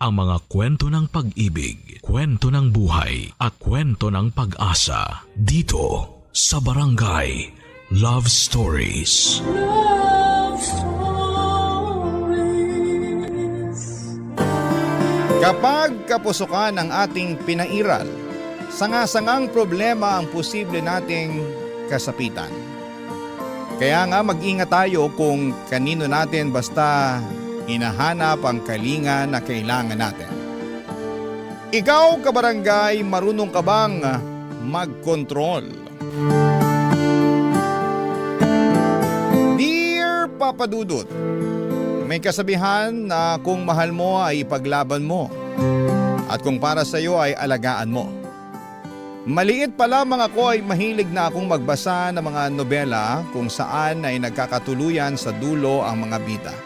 ang mga kwento ng pag-ibig, kwento ng buhay, at kwento ng pag-asa dito sa Barangay Love Stories. Love Stories. Kapag kapusukan ang ating pinairal, sanga-sangang problema ang posible nating kasapitan. Kaya nga mag-ingat tayo kung kanino natin basta hinahanap ang kalinga na kailangan natin. Ikaw, kabarangay, marunong ka bang mag-control? Dear Papa Dudut, may kasabihan na kung mahal mo ay ipaglaban mo at kung para sa iyo ay alagaan mo. Maliit pa lamang ako ay mahilig na akong magbasa ng mga nobela kung saan ay nagkakatuluyan sa dulo ang mga bida.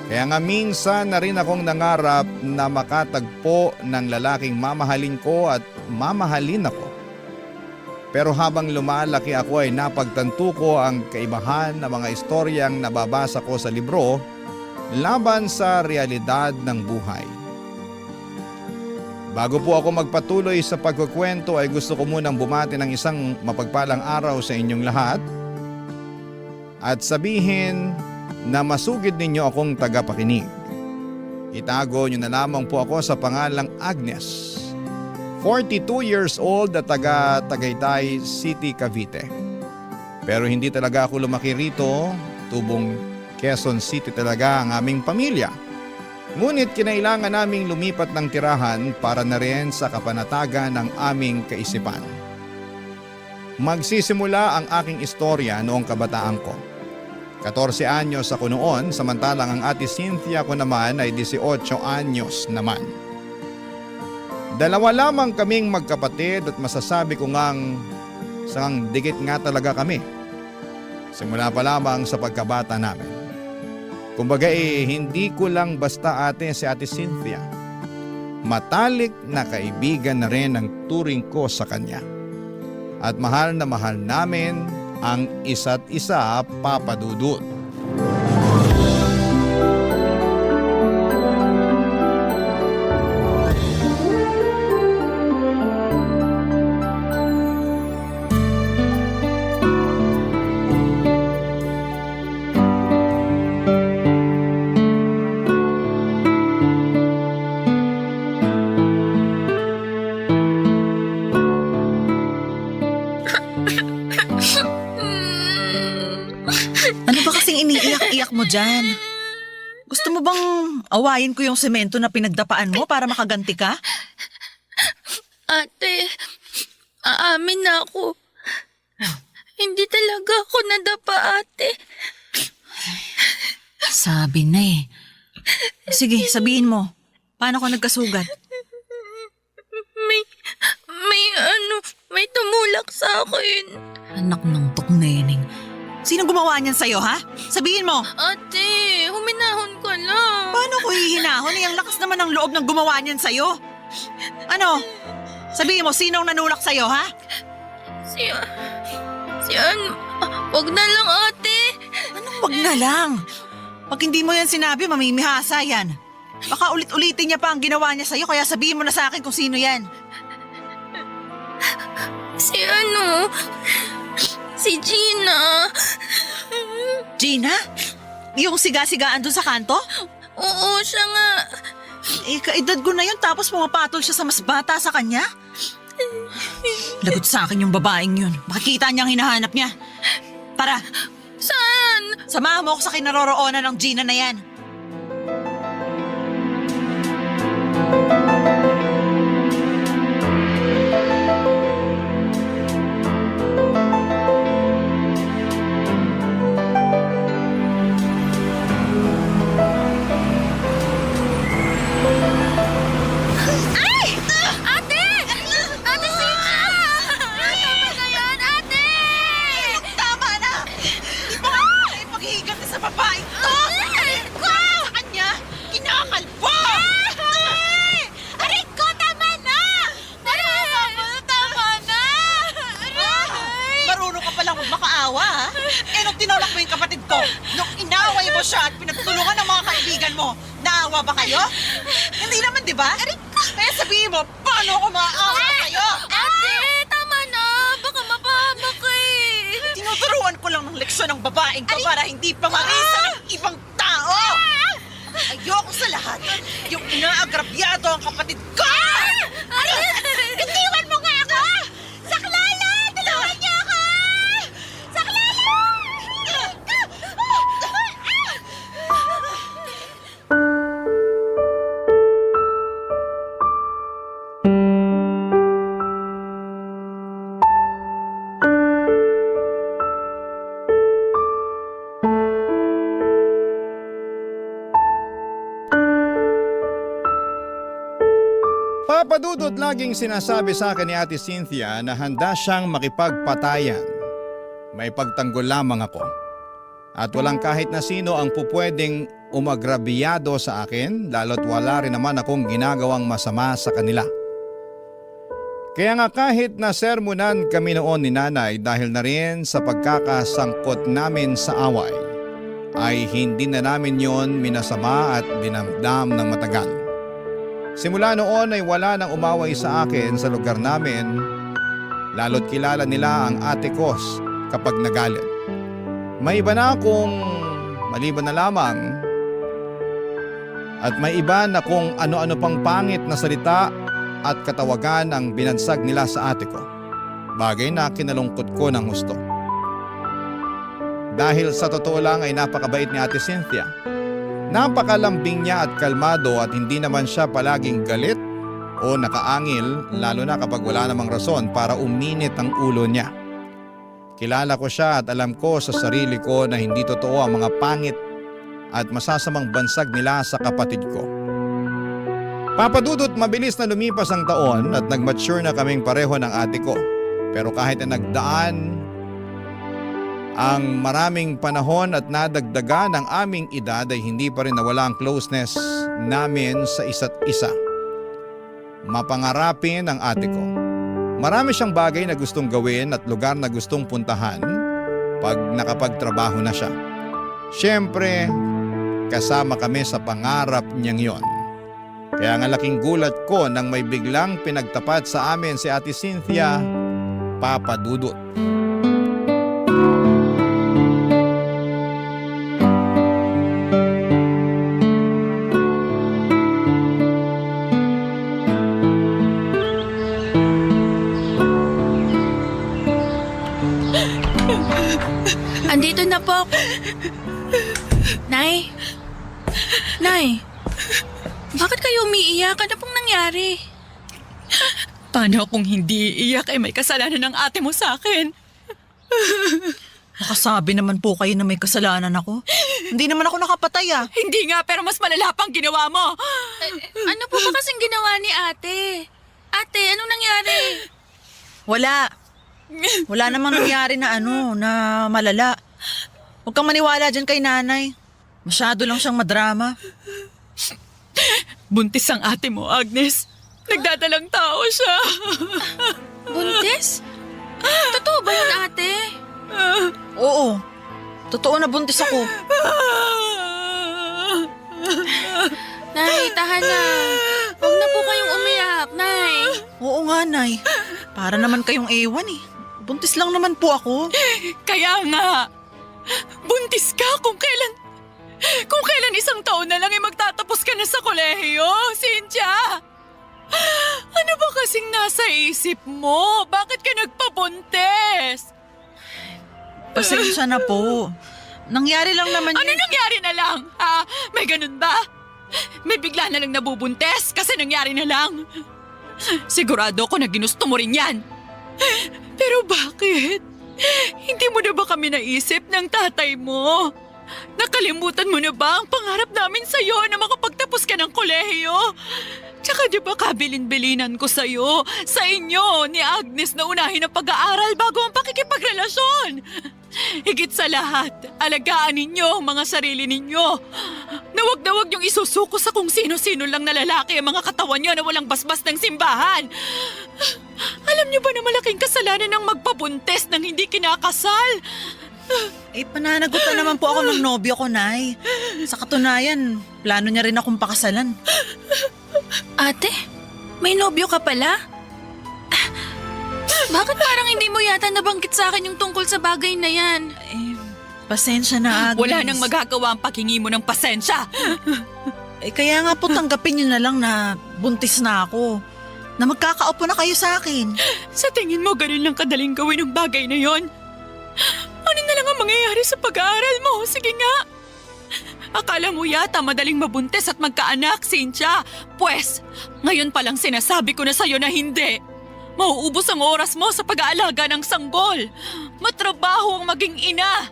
Kaya nga minsan na rin akong nangarap na makatagpo ng lalaking mamahalin ko at mamahalin ako. Pero habang lumalaki ako ay napagtanto ko ang kaibahan ng mga istoryang nababasa ko sa libro laban sa realidad ng buhay. Bago po ako magpatuloy sa pagkukwento ay gusto ko munang bumati ng isang mapagpalang araw sa inyong lahat at sabihin na masugid ninyo akong tagapakinig. Itago nyo na lamang po ako sa pangalang Agnes, 42 years old at taga Tagaytay City, Cavite. Pero hindi talaga ako lumaki rito, tubong Quezon City talaga ang aming pamilya. Ngunit kinailangan naming lumipat ng tirahan para na rin sa kapanatagan ng aming kaisipan. Magsisimula ang aking istorya noong kabataan ko. 14 anyos ako noon, samantalang ang ate Cynthia ko naman ay 18 anyos naman. Dalawa lamang kaming magkapatid at masasabi ko ngang sangang dikit nga talaga kami. Simula pa lamang sa pagkabata namin. Kumbaga hindi ko lang basta ate si ate Cynthia. Matalik na kaibigan na rin ang turing ko sa kanya. At mahal na mahal namin ang isa't isa, Papa Dudut. Ano ba kasing iniiyak-iyak mo dyan? Gusto mo bang awayin ko yung semento na pinagdapaan mo para makaganti ka? Ate, aamin na ako. Hindi talaga ako nadapa, ate. Sabi na eh. Sige, sabihin mo. Paano ka nagkasugat? May tumulak sa akin. Anak ng tuknening. Sino gumawa niyan sa'yo, ha? Sabihin mo. Ate, huminahon ka lang. Paano ko hihinahon? Ang lakas naman ng loob ng gumawa niyan sa'yo. Ano? Sabihin mo, sinong nanulak sa'yo, ha? Wag na lang, ate. Anong wag na lang? Pag hindi mo yan sinabi, mamimihasa yan. Baka ulit-ulitin niya pa ang ginawa niya sa'yo, kaya sabihin mo na sa akin kung sino yan. Si Gina. Gina? Yung siga-sigaan dun sa kanto? Oo, siya nga. Eh, kaedad ko na yun tapos pumapatol siya sa mas bata sa kanya? Lagot sa akin yung babaeng yun. Makikita niyang hinahanap niya. Tara, Saan? samahan mo ako sa kinaroroonan ng Gina na yan. Ate! Ate Sina! Tama na yan, ate! Tama na! Ipaghihigan ka sa babaeng to! Hindi naman, di ba? Kaya sabihin mo, paano ako maaawa sa'yo? Ate, tama na. Baka mapahamak ka eh. Tinuturuan ko lang ng leksyon ng babaeng ko para hindi pa marisa ng ibang tao. Ayoko sa lahat. Yung inaagrabyado ang kapatid ko! Itiwan mo nga ako! Saklala! Tulungan niyo ako! Saklala! Papadudot laging sinasabi sa akin ni Ate Cynthia na handa siyang makipagpatayan. May pagtanggol lamang ako. At walang kahit na sino ang pupwedeng umagrabiyado sa akin, lalo't wala rin naman akong ginagawang masama sa kanila. Kaya nga kahit na sermonan kami noon ni Nanay dahil na rin sa pagkakasangkot namin sa away, ay hindi na namin yon minasama at dinamdam ng matagal. Simula noon ay wala nang umaway sa akin sa lugar namin, lalo't kilala nila ang ate ko kapag nagalit. May iba na akong maliban na lamang at may iba na kung ano-ano pang pangit na salita at katawagan ang binansag nila sa ate ko. Bagay na kinalungkot ko ng husto. Dahil sa totoo lang ay napakabait ni Ate Cynthia. Napakalambing niya at kalmado at hindi naman siya palaging galit o nakaangil, lalo na kapag wala namang rason para uminit ang ulo niya. Kilala ko siya at alam ko sa sarili ko na hindi totoo ang mga pangit at masasamang bansag nila sa kapatid ko. Papadudot mabilis na lumipas ang taon at nag-mature na kaming pareho ng ate ko. Pero kahit na nagdaan ang maraming panahon at nadagdagan ng aming edad ay hindi pa rin nawala ang closeness namin sa isa't isa. Mapangarapin ang ate ko. Marami siyang bagay na gustong gawin at lugar na gustong puntahan pag nakapagtrabaho na siya. Siyempre, kasama kami sa pangarap niyang yon. Kaya nga laking gulat ko nang may biglang pinagtapat sa amin si Ate Cynthia, Papadudot. Andito na po ako. Nay? Nay? Bakit kayo umiiyak? Ano pong nangyari? Paano kung hindi iiyak ay may kasalanan ng ate mo sa akin? Nakasabi naman po kayo na may kasalanan ako. Hindi naman ako nakapatay ah. Hindi nga, pero mas malala pang ginawa mo. Ano po ba kasing ginawa ni ate? Ate, anong nangyari? Wala. Wala namang nangyari na na malala. Huwag kang maniwala dyan kay nanay. Masyado lang siyang madrama. Buntis ang ate mo, Agnes. Nagdadalang tao siya. Buntis? Totoo ba yun, ate? Oo. Totoo na buntis ako. Nay, tahan na. Huwag na po kayong umiyak, Nay. Oo nga, Nay. Para naman kayong ewan eh. Buntis lang naman po ako. Kaya nga, buntis ka kung kailan isang taon na lang ay magtatapos ka na sa kolehiyo, Cynthia. Ano ba kasing nasa isip mo? Bakit ka nagpabuntis? Pasensya na po. Nangyari lang naman Ano nangyari na lang? Ha? May ganun ba? May bigla na lang nabubuntis kasi nangyari na lang. Sigurado ko na ginusto mo rin yan. Pero bakit? Hindi mo na ba kami naisip ng tatay mo? Nakalimutan mo na ba ang pangarap namin sa'yo na makapagtapos ka ng kolehiyo? Tsaka di ba kabilin-bilinan ko sa'yo, sa inyo ni Agnes na unahin ang pag-aaral bago ang pakikipagrelasyon? Higit sa lahat, alagaan ninyo ang mga sarili ninyo. Na wag yung isusuko sa kung sino-sino lang na lalaki ang mga katawan nyo na walang basbas ng simbahan. Alam nyo ba na malaking kasalanan ng magpabuntis ng hindi kinakasal? Pananagot na naman po ako ng nobyo ko, Nay. Sa katunayan, plano niya rin akong pakasalan. Ate, may nobyo ka pala? Bakit parang hindi mo yata nabanggit sa akin yung tungkol sa bagay na yan? Pasensya na, Agnes. Wala nang magagawa ang paghingi mo ng pasensya. Kaya nga po tanggapin niyo na lang na buntis na ako. Na magkakaupo na kayo sa akin. Sa tingin mo, ganun lang kadaling gawin ng bagay na yon? Ano na lang ang mangyayari sa pag-aaral mo? Sige nga. Akala mo yata madaling mabuntis at magkaanak, Cynthia. Pwes, ngayon palang sinasabi ko na sa'yo na hindi. Mauubos ang oras mo sa pag-aalaga ng sanggol. Matrabaho ang maging ina.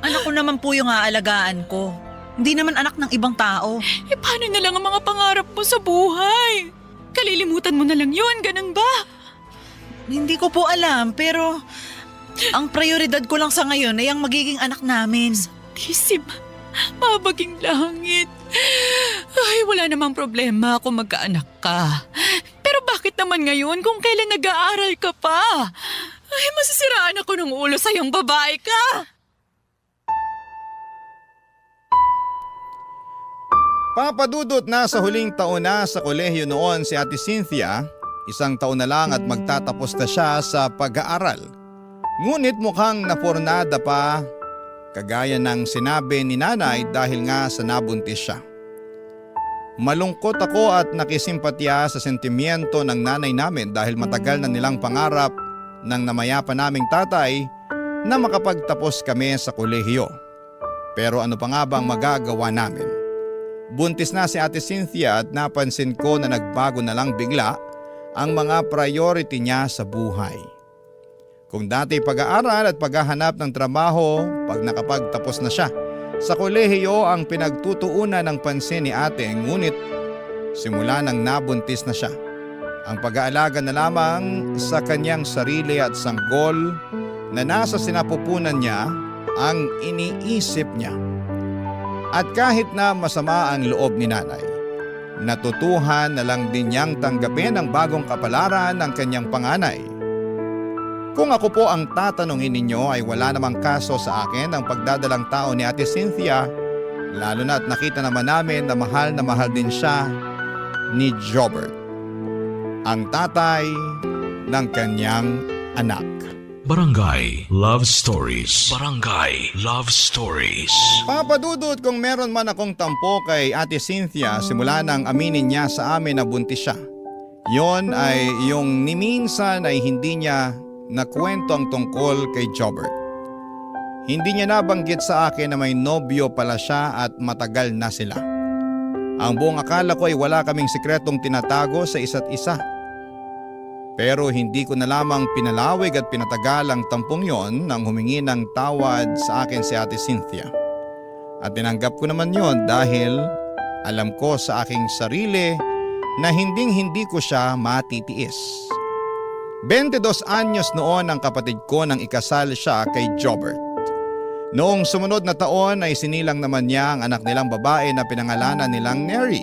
Anak ko naman po yung aalagaan ko. Hindi naman anak ng ibang tao. Paano na lang ang mga pangarap mo sa buhay? Kalilimutan mo na lang yun, ganun ba? Hindi ko po alam, pero ang prioridad ko lang sa ngayon ay ang magiging anak namin. Isip, mabaging langit. Ay, wala namang problema kung magkaanak ka. Pero bakit naman ngayon kung kailan nag-aaral ka pa? Ay, masisiraan ako ng ulo sa iyong babae ka. Papadudot na sa huling taon na sa kolehiyo noon si Ate Cynthia, 1 taon na lang at magtatapos na siya sa pag-aaral. Ngunit mukhang napornada pa, kagaya ng sinabi ni nanay dahil nga sa nabuntis siya. Malungkot ako at nakisimpatya sa sentimiento ng nanay namin dahil matagal na nilang pangarap ng namayapa naming tatay na makapagtapos kami sa kolehiyo. Pero ano pa nga bang magagawa namin? Buntis na si Ate Cynthia at napansin ko na nagbago na lang bigla ang mga priority niya sa buhay. Kung dati pag-aaral at paghahanap ng trabaho pag nakapagtapos na siya, sa kolehiyo ang pinagtutuunan ng pansin ni ate, ngunit simula nang nabuntis na siya, ang pag-aalaga na lamang sa kanyang sarili at sanggol na nasa sinapupunan niya ang iniisip niya. At kahit na masama ang loob ni nanay, natutuhan na lang din niyang tanggapin ang bagong kapalaran ng kanyang panganay. Kung ako po ang tatanungin ninyo ay wala namang kaso sa akin ang pagdadalang tao ni Ate Cynthia, lalo na at nakita naman namin na mahal din siya ni Jobert, ang tatay ng kanyang anak. Barangay Love Stories. Barangay Love Stories. Papadudot, kung meron man akong tampo kay Ate Cynthia simula nang aminin niya sa amin na buntis siya, yon ay yung niminsan ay hindi niya nakwento ang tungkol kay Jobert. Hindi niya nabanggit sa akin na may nobyo pala siya at matagal na sila. Ang buong akala ko ay wala kaming sikretong tinatago sa isa't isa. Pero hindi ko na lamang pinalawig at pinatagal ang tampong yon nang humingi ng tawad sa akin si Ate Cynthia. At tinanggap ko naman yon dahil alam ko sa aking sarili na hindi ko siya matitiis. 22 anyos noon ang kapatid ko nang ikasal siya kay Jobert. Noong sumunod na taon ay sinilang naman niya ang anak nilang babae na pinangalanan nilang Neri.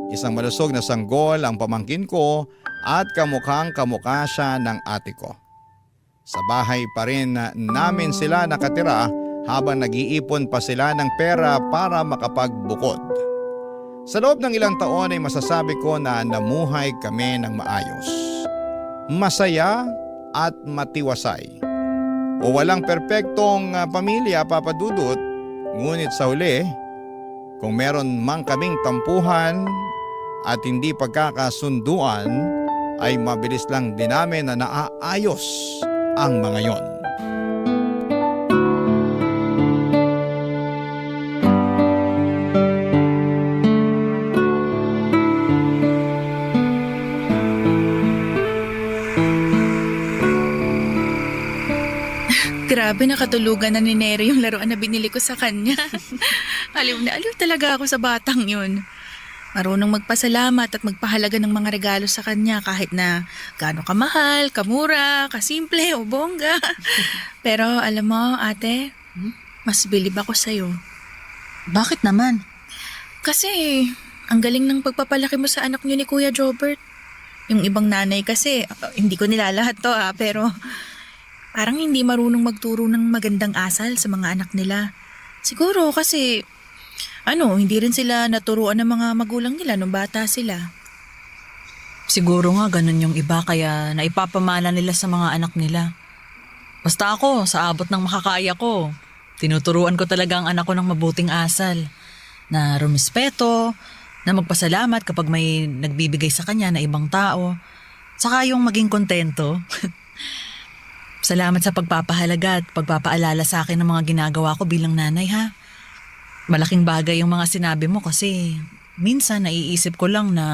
Isang malusog na sanggol ang pamangkin ko at kamukhang-kamukha siya ng ate ko. Sa bahay pa rin namin sila nakatira habang nag-iipon pa sila ng pera para makapagbukod. Sa loob ng ilang taon ay masasabi ko na namuhay kami ng maayos. Masaya at matiwasay. O walang perpektong pamilya, Papadudot, ngunit sa huli, kung meron mang kaming tampuhan at hindi pagkakasunduan, ay mabilis lang din namin na naaayos ang mga yon. Grabe, nakatulugan na ni Neri yung laruan na binili ko sa kanya. Aliw na aliw talaga ako sa batang yun. Marunong magpasalamat at magpahalaga ng mga regalo sa kanya kahit na gaano kamahal, kamura, kasimple o bongga. Pero alam mo, ate, mas bilib ako sa'yo. Bakit naman? Kasi ang galing ng pagpapalaki mo sa anak niyo ni Kuya Jobert. Yung ibang nanay kasi, hindi ko nilalahat to pero Parang hindi marunong magturo ng magandang asal sa mga anak nila. Siguro kasi, hindi rin sila naturuan ng mga magulang nila nung bata sila. Siguro nga ganun yung iba kaya naipapamana nila sa mga anak nila. Basta ako, sa abot ng makakaya ko, tinuturuan ko talaga ang anak ko ng mabuting asal. Na rumispeto, na magpasalamat kapag may nagbibigay sa kanya na ibang tao. Saka yung maging kontento. Salamat sa pagpapahalaga at pagpapaalala sa akin ng mga ginagawa ko bilang nanay ha. Malaking bagay yung mga sinabi mo kasi minsan naiisip ko lang na,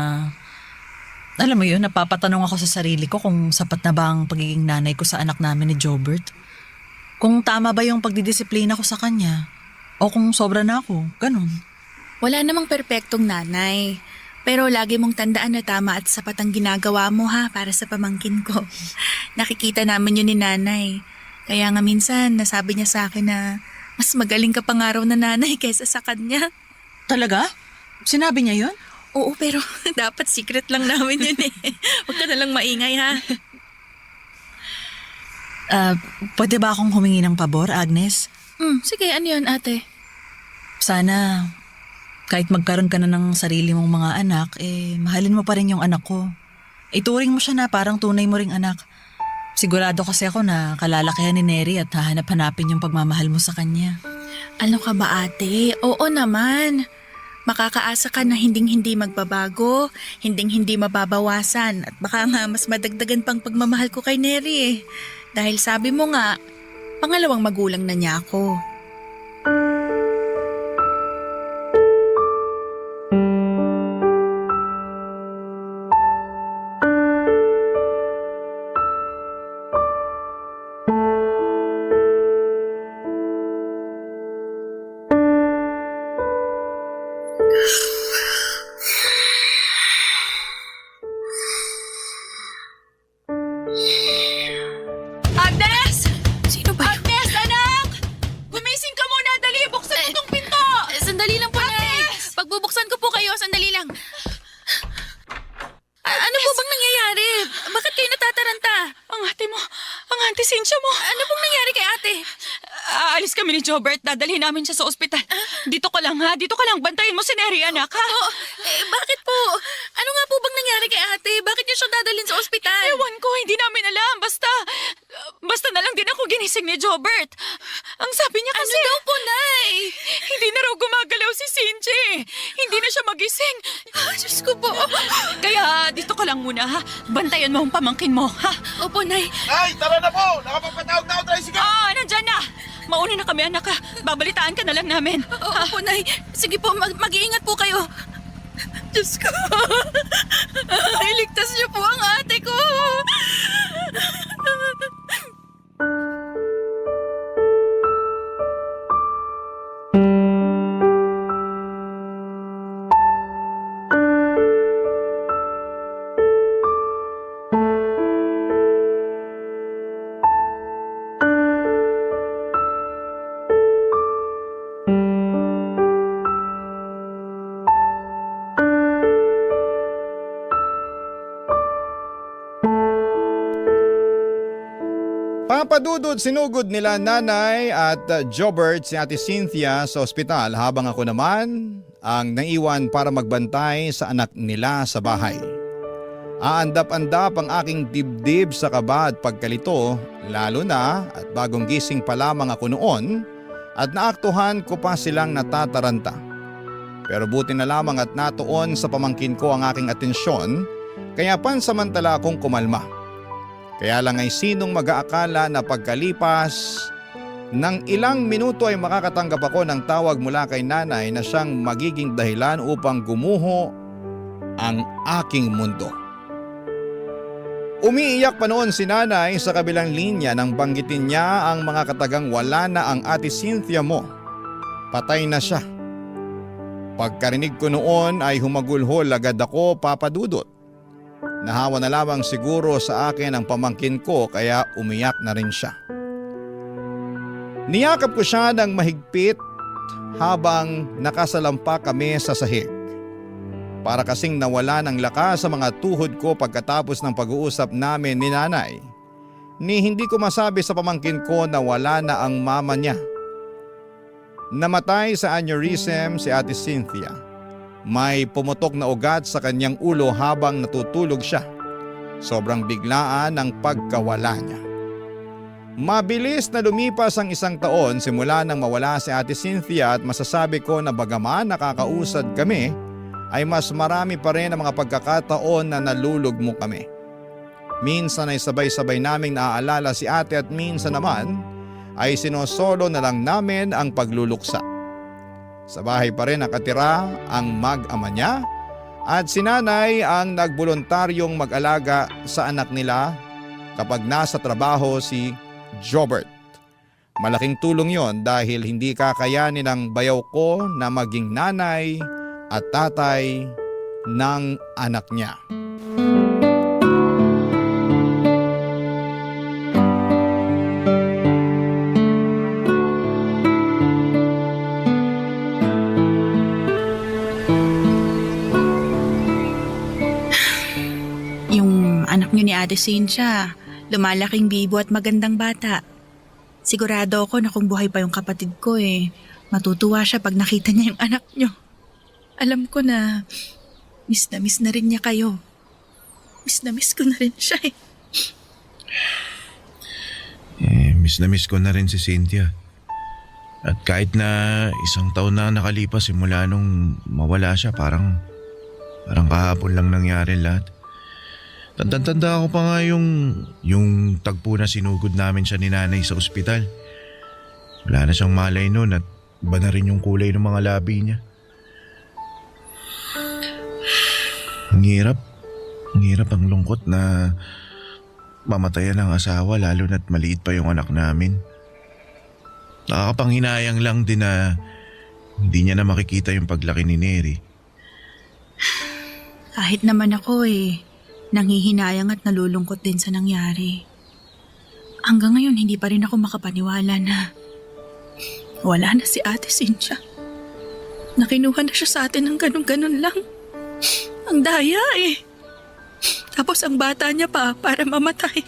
alam mo yun, napapatanong ako sa sarili ko kung sapat na ba ang pagiging nanay ko sa anak namin ni Jobert. Kung tama ba yung pagdidisiplina ko sa kanya o kung sobra na ako, ganun. Wala namang perpektong nanay. Pero lagi mong tandaan na tama at sapat ang ginagawa mo ha para sa pamangkin ko. Nakikita namin yun ni nanay. Kaya nga minsan nasabi niya sa akin na mas magaling ka pa nga raw na nanay kaysa sa kanya. Talaga? Sinabi niya yun? Oo, pero dapat secret lang namin yun eh. Huwag ka nalang maingay ha. Pwede ba akong humingi ng pabor, Agnes? Sige, ano yun ate? Sana kahit magkaroon ka na ng sarili mong mga anak, mahalin mo pa rin yung anak ko. Ituring mo siya na parang tunay mo ring anak. Sigurado kasi ako na kalalakihan ni Neri at hahanap-hanapin yung pagmamahal mo sa kanya. Ano ka ba ate? Oo naman. Makakaasa ka na hinding-hindi magbabago, hinding-hindi mababawasan at baka nga mas madagdagan pang pagmamahal ko kay Neri eh. Dahil sabi mo nga, pangalawang magulang na niya ako. Agnes! Sino ba? Agnes, anak! Gumising ka muna, dali! Buksan mo tong pinto! Sandali lang po, Nay. Pagbubuksan ko po kayo, sandali lang. Ano po bang nangyayari? Bakit kayo natataranta? Ang ate mo, ang ate Cynthia mo. Ano pong nangyari kay ate? Aalis kami ni Jobert, dadalhin namin siya sa ospital. Dito ka lang ha, dito ka lang. Bantayin mo si Neri, anak ha? Bakit po? Ano nga po bang nangyari kay ate? Bakit niyo siya dadalhin sa ospital? Ewan ko, hindi namin alam. Basta na lang din ako ginising ni Jobert. Ang sabi niya kasi... Ano daw po, Nay? Hindi na raw gumagalaw si Cynthia. Hindi na siya magising. Diyos ko po. Kaya dito ka lang muna ha. Bantayan mo ang pamangkin mo ha. Opo, Nay. Ay, tara na po! Nakapagpatawag na ako, tricycle! Nandyan na. Mauna na kami anak ha. Babalitaan ka na lang namin. Opo, Nay. Sige po, mag-iingat po kayo. Diyos ko. Iligtas niyo po ang ate ko. Papadudod sinugod nila nanay at Jobert si Ate Cynthia sa ospital habang ako naman ang naiwan para magbantay sa anak nila sa bahay. Aandap-andap ang aking dibdib sa kaba at pagkalito, lalo na at bagong gising pa lamang ako noon at naaktuhan ko pa silang natataranta. Pero buti na lamang at natuon sa pamangkin ko ang aking atensyon kaya pansamantala akong kumalma. Kaya lang ay sinong mag-aakala na pagkalipas ng ilang minuto ay makakatanggap ako ng tawag mula kay nanay na siyang magiging dahilan upang gumuho ang aking mundo. Umiiyak pa noon si nanay sa kabilang linya nang banggitin niya ang mga katagang wala na ang Ate Cynthia mo. Patay na siya. Pagkarinig ko noon ay humagulhol agad ako, Papadudot. Nahawa na lamang siguro sa akin ang pamangkin ko kaya umiyak na rin siya. Niyakap ko siya ng mahigpit habang nakasalampa kami sa sahig. Para kasing nawala ng lakas sa mga tuhod ko pagkatapos ng pag-uusap namin ni nanay. ni hindi ko masabi sa pamangkin ko na wala na ang mama niya. Namatay sa aneurysm si Ate Cynthia. May pumutok na ugat sa kanyang ulo habang natutulog siya. Sobrang biglaan ang pagkawala niya. Mabilis na lumipas ang 1 taon simula nang mawala si Ate Cynthia at masasabi ko na bagaman nakakausad kami, ay mas marami pa rin ang mga pagkakataon na nalulugmok kami. Minsan ay sabay-sabay naming naaalala si ate at minsan naman ay sinosolo na lang namin ang pagluluksa. Sa bahay pa rin nakatira ang mag-ama niya at si nanay ang nagboluntaryong mag-alaga sa anak nila kapag nasa trabaho si Jobert. Malaking tulong yon dahil hindi kakayanin ng bayaw ko na maging nanay at tatay ng anak niya. Yung anak niyo ni Ate Cynthia, lumalaking bibo at magandang bata. Sigurado ako na kung buhay pa yung kapatid ko matutuwa siya pag nakita niya yung anak niyo. Alam ko na miss na rin niya kayo. Miss na miss ko na rin siya Miss na miss ko na rin si Cynthia. At kahit na 1 taon na nakalipas simula nung mawala siya, parang kahapon lang nangyari lahat. Tanda ko pa nga yung tagpo na sinugod namin siya ni nanay sa ospital. Wala na siyang malay noon at iba na rin yung kulay ng mga labi niya. Ang hirap ang lungkot na mamatayan ng asawa lalo na't maliit pa yung anak namin. Nakakapanghinayang lang din na hindi niya na makikita yung paglaki ni Neri. Kahit naman ako nanghihinayang at nalulungkot din sa nangyari. Hanggang ngayon hindi pa rin ako makapaniwala na wala na si Ate Cynthia. Nakinuha na siya sa atin ng ganun-ganun lang. Ang daya Tapos ang bata niya pa para mamatay.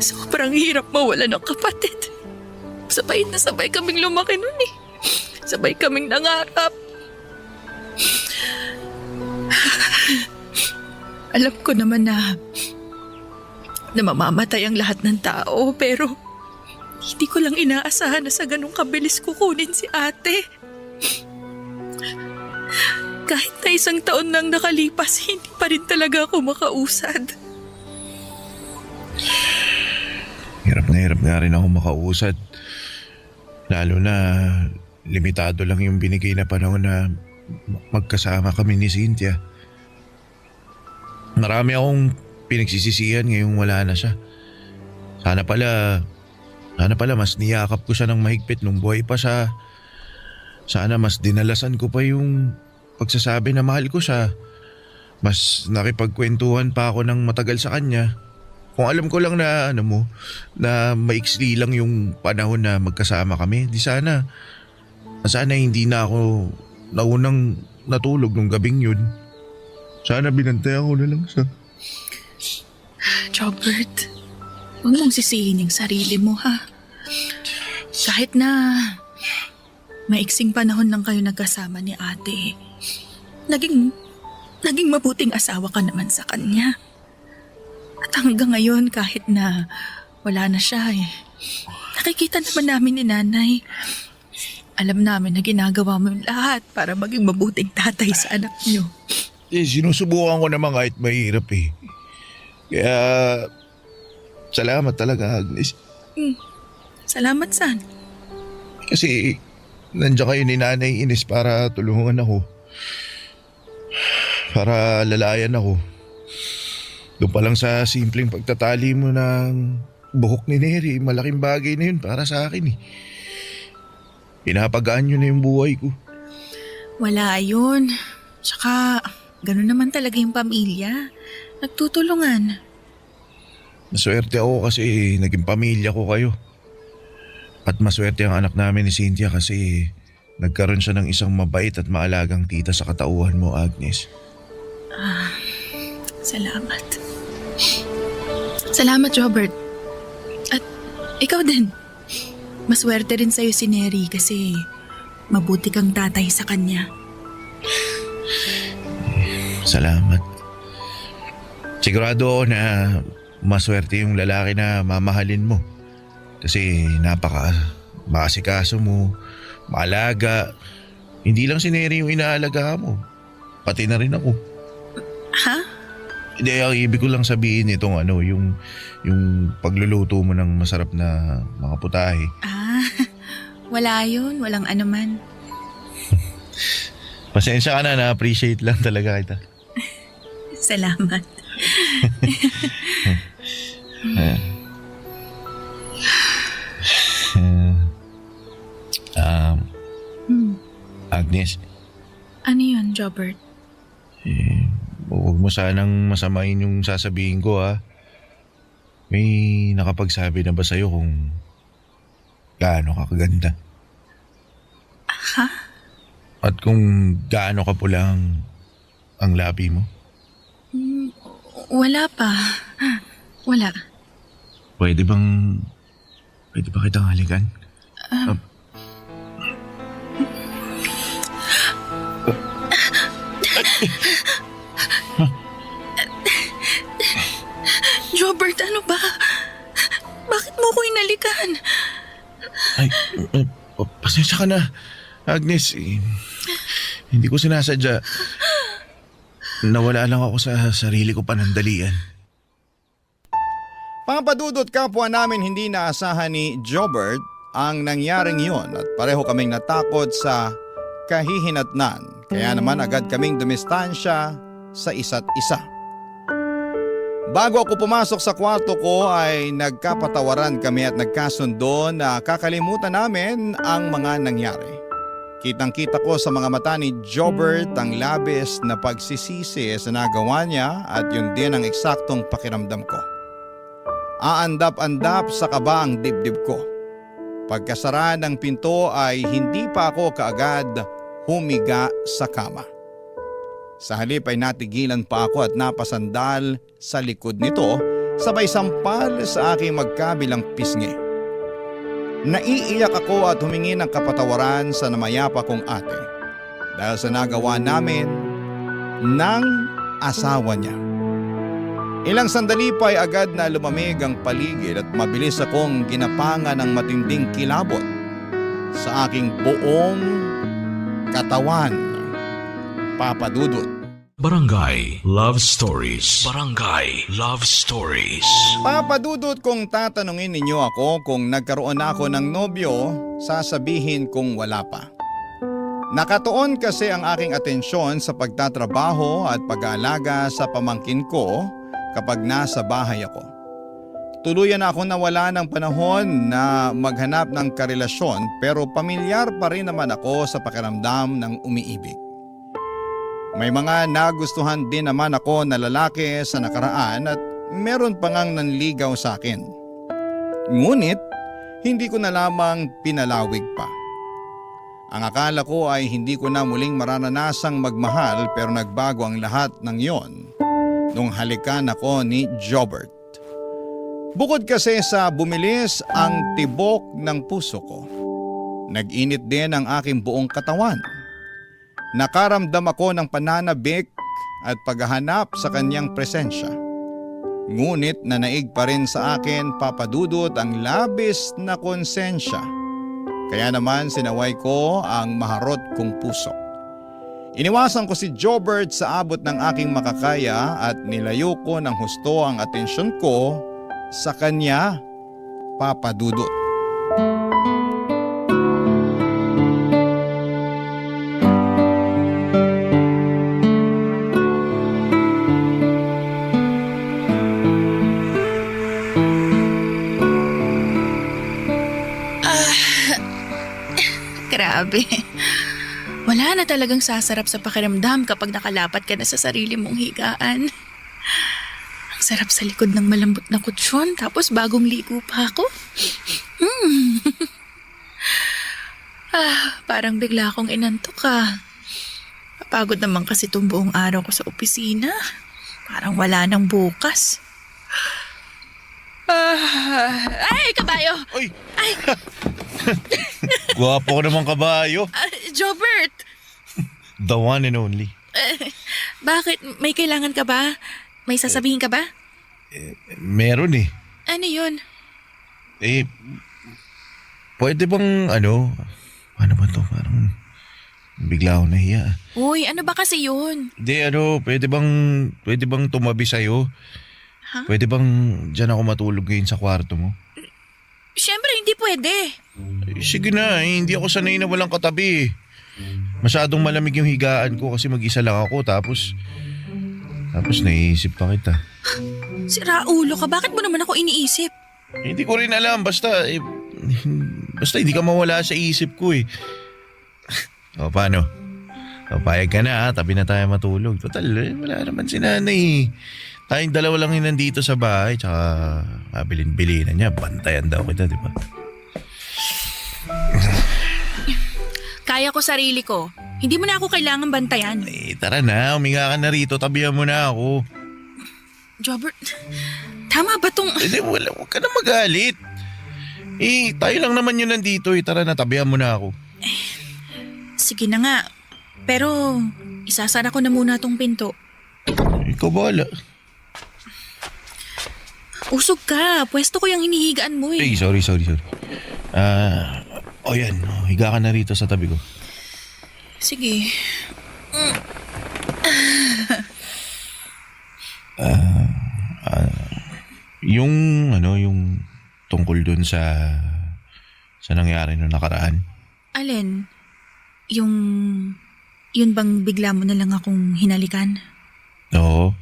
Sobrang hirap mawala ng kapatid. Sabay na sabay kaming lumaki nun Sabay kaming nangarap. Alam ko naman na mamamatay ang lahat ng tao, pero hindi ko lang inaasahan na sa ganung kabilis kukunin si ate. Kahit na 1 taon nang nakalipas, hindi pa rin talaga ako makausad. Hirap nga rin ako makausad. Lalo na limitado lang yung binigay na panahon na magkasama kami ni Cynthia. Marami akong pinagsisisihan ngayong wala na siya. Sana pala mas niyakap ko siya ng mahigpit nung buhay pa siya. Sana mas dinalasan ko pa yung pagsasabi na mahal ko siya. Mas nakipagkwentuhan pa ako ng matagal sa kanya. Kung alam ko lang na na maiksi lang yung panahon na magkasama kami, di sana hindi na ako naunang natulog nung gabing yun. Sana binantayan ko na lang siya. Jobert, huwag mong sisihin yung sarili mo Kahit na maiksing panahon lang kayo nagkasama ni ate, naging mabuting asawa ka naman sa kanya. At hanggang ngayon kahit na wala na siya nakikita naman namin ni nanay. Alam namin na ginagawa mo yung lahat para maging mabuting tatay sa anak niyo. Sinusubukan ko naman kahit mahirap Kaya salamat talaga, Agnes. Salamat saan? Kasi nandiyan kayo ni Nanay Ines para tulungan ako. Para lalayan ako. Doon pa lang sa simpleng pagtatali mo ng buhok ni Neri, malaking bagay na yun para sa akin Pinapagaan yun na yung buhay ko. Wala yun. Tsaka ganun naman talaga yung pamilya. Nagtutulungan. Maswerte ako kasi naging pamilya ko kayo. At maswerte ang anak namin ni Cynthia kasi nagkaroon siya ng isang mabait at maalagang tita sa katauhan mo, Agnes. Salamat. Salamat, Robert. At ikaw din. Maswerte rin sa'yo si Neri kasi mabuti kang tatay sa kanya. Salamat. Sigurado ako na maswerte yung lalaki na mamahalin mo. Kasi makasikaso mo, maalaga. Hindi lang si Neri yung inaalaga mo. Pati na rin ako. Ha? Hindi, ang ibig ko lang sabihin itong yung pagluluto mo ng masarap na mga putahe. Wala yun. Walang anuman. Pasensya ka na, na-appreciate lang talaga kita. Salamat. Agnes, Ano yun, Robert? huwag mo sanang masamain yung sasabihin ko ha. May nakapagsabi na ba sa'yo kung gaano ka kaganda? Ha? At kung gaano ka pulang ang labi mo? Wala pa. Wala. Pwede ba kitang halikan? Robert, ano ba? Bakit mo ko inalikan? Ay, pasensya ka na, Agnes. Hindi ko sinasadya. Nawala lang ako sa sarili ko panandalian. Papadudot kapwa namin hindi naasahan ni Jobert ang nangyaring yon at pareho kaming natakot sa kahihinatnan. Kaya naman agad kaming dumistansya sa isa't isa. Bago ako pumasok sa kwarto ko ay nagkapatawaran kami at nagkasundo na kakalimutan namin ang mga nangyari. Kitang-kita ko sa mga mata ni Jobert ang labis na pagsisisi sa nagawa niya at yun din ang eksaktong pakiramdam ko. Aandap-andap sa kaba ang dibdib ko. Pagkasara ng pinto ay hindi pa ako kaagad humiga sa kama. Sa halip ay natigilan pa ako at napasandal sa likod nito sabay sampal sa aking magkabilang pisngi. Naiiyak ako at humingi ng kapatawaran sa namayapa kong ate dahil sa nagawa namin ng asawa niya. Ilang sandali pa ay agad na lumamig ang paligid at mabilis akong ginapangan ng matinding kilabot sa aking buong katawan. Papadudot. Barangay Love Stories. Barangay Love Stories. Papadudot kung tatanungin ninyo ako kung nagkaroon na ako ng nobyo, sasabihin kong wala pa. Nakatuon kasi ang aking atensyon sa pagtatrabaho at pag-aalaga sa pamangkin ko kapag nasa bahay ako. Tuluyan ako nawala ng panahon na maghanap ng karelasyon pero pamilyar pa rin naman ako sa pakiramdam ng umiibig. May mga nagustuhan din naman ako na lalaki sa nakaraan at meron pa ngang nanligaw sa akin. Ngunit, hindi ko na lamang pinalawig pa. Ang akala ko ay hindi ko na muling maranasang magmahal pero nagbago ang lahat ng yon nung halikan ako ni Jobert. Bukod kasi sa bumilis ang tibok ng puso ko, nag-init din ang aking buong katawan. Nakaramdam ako ng pananabik at paghahanap sa kanyang presensya. Ngunit nanaig pa rin sa akin papadudot ang labis na konsensya. Kaya naman sinaway ko ang maharot kong puso. Iniwasan ko si Jobert sa abot ng aking makakaya at nilayo ko ng husto ang atensyon ko sa kanya, papadudot. Grabe. Wala na talagang sasarap sa pakiramdam kapag nakalapat ka na sa sarili mong higaan. Ang sarap sa likod ng malambot na kutsyon tapos bagong ligo pa ako. Parang bigla akong inantok Papagod naman kasi itong buong araw ko sa opisina. Parang wala nang bukas. Ay, kabayo! Uy! Gwapo ko naman kabayo. Jobert! The one and only. Bakit? May kailangan ka ba? May sasabihin ka ba? Meron eh. Ano yun? Pwede bang ano ba to? Parang bigla ako nahiya. Uy, ano ba kasi yun? Hindi pwede bang tumabi sa'yo? Ha? Pwede bang dyan ako matulog ngayon sa kwarto mo? Siyempre, hindi pwede. Sige na, hindi ako sanay na walang katabi. Masyadong malamig yung higaan ko kasi mag-isa lang ako tapos naiisip pa kita. Sira ulo ka, bakit mo naman ako iniisip? Hindi ko rin alam, basta hindi ka mawala sa isip ko eh. O paano? O payag ka na tabi na tayo matulog. Total, wala naman si nanay. Tayong dalawa lang yung nandito sa bahay tsaka kabilin-bilinan niya. Bantayan daw kita, di ba? Kaya ko sarili ko. Hindi mo na ako kailangan bantayan. Tara na, uminga ka na rito, tabihan mo na ako. Jobert, tama ba tong... Huwag ka na magalit. Tayo lang naman yun nandito Tara na, tabihan mo na ako. Sige na nga. Pero, isasara ko na muna tong pinto. Ikaw bahala. Usog ka. Pwesto ko yung hinihigaan mo eh. Sorry. Yan. Higa ka na rito sa tabi ko. Sige. Yung tungkol dun sa nangyari no nakaraan. Alin? Yun bang bigla mo na lang akong hinalikan? Oo.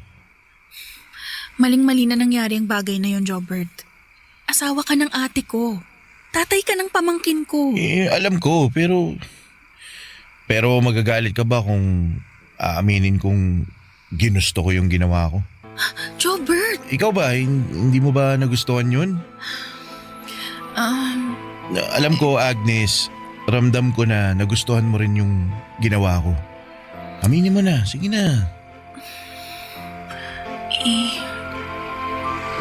Maling-mali na nangyari ang bagay na yon, Jobert. Asawa ka ng ate ko. Tatay ka ng pamangkin ko. Alam ko, pero magagalit ka ba kung aaminin kong ginusto ko yung ginawa ko? Jobert! Ikaw ba, hindi mo ba nagustuhan yun? Alam ko, Agnes, ramdam ko na nagustuhan mo rin yung ginawa ko. Aminin mo na, sige na.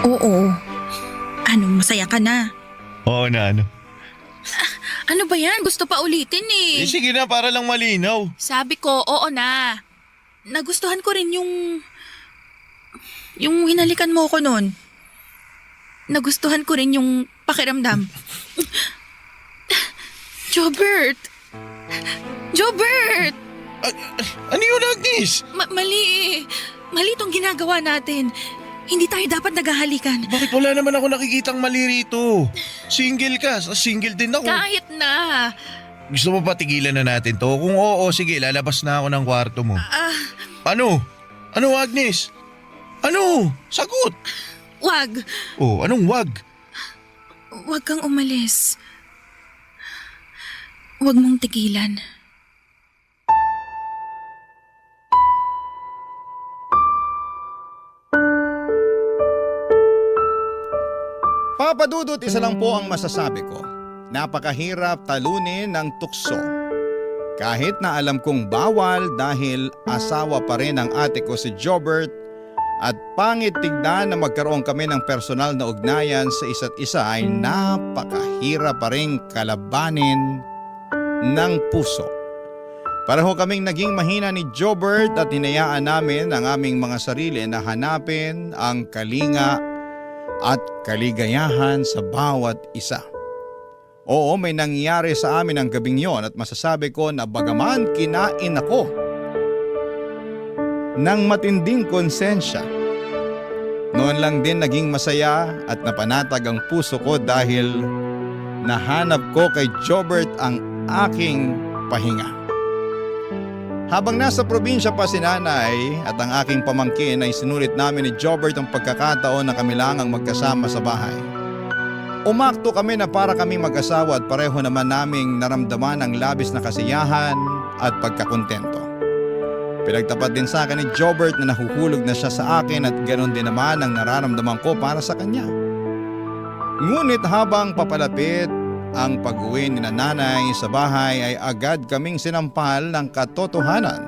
Oo. Anong masaya ka na? Oo na, ano? Ano ba yan? Gusto pa ulitin eh. Sige na, para lang malinaw. Sabi ko, oo na. Nagustuhan ko rin yung hinalikan mo ko noon. Nagustuhan ko rin yung pakiramdam. Jobert! Jobert! Ano yun, Agnes? Mali. Mali tong ginagawa natin. Hindi tayo dapat naghahalikan. Bakit wala naman ako nakikitang mali rito? Single ka, single din ako. Kahit na. Gusto mo pa tigilan na natin to? Kung oo, sige, lalabas na ako ng kwarto mo. Ano? Ano, Agnes? Ano? Sagot! Wag. Anong wag? Wag kang umalis. Wag mong tigilan. Papa Dudut, isa lang po ang masasabi ko. Napakahirap talunin ng tukso. Kahit na alam kong bawal dahil asawa pa rin ang ate ko si Jobert at pangit tignan na magkaroon kami ng personal na ugnayan sa isa't isa ay napakahirap pa rin kalabanin ng puso. Pareho kaming naging mahina ni Jobert at hinayaan namin ang aming mga sarili na hanapin ang kalinga at kaligayahan sa bawat isa. Oo, may nangyari sa amin ang gabing yon at masasabi ko na bagaman kinain ako ng matinding konsensya, noon lang din naging masaya at napanatag ang puso ko dahil nahanap ko kay Jobert ang aking pahinga. Habang nasa probinsya pa si nanay at ang aking pamangkin ay sinulit namin ni Jobert ang pagkakataon na kami lang ang magkasama sa bahay. Umakto kami na para kami mag-asawa at pareho naman naming naramdaman ang labis na kasiyahan at pagkakontento. Pinagtapat din sa akin ni Jobert na nahuhulog na siya sa akin at ganoon din naman ang nararamdaman ko para sa kanya. Ngunit habang papalapit ang pag-uwi ni nanay sa bahay ay agad kaming sinampal ng katotohanan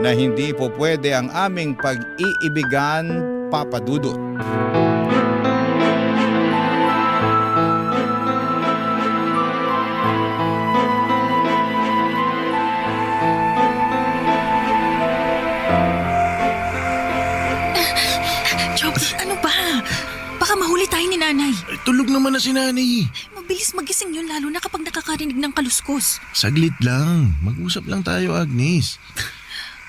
na hindi po pwede ang aming pag-iibigan, Papa Dudut. mahuli tayo ni nanay. Ay, tulog naman na si nanay. Mabilis magising yun lalo na kapag nakakarinig ng kaluskos. Saglit lang. Mag-usap lang tayo, Agnes.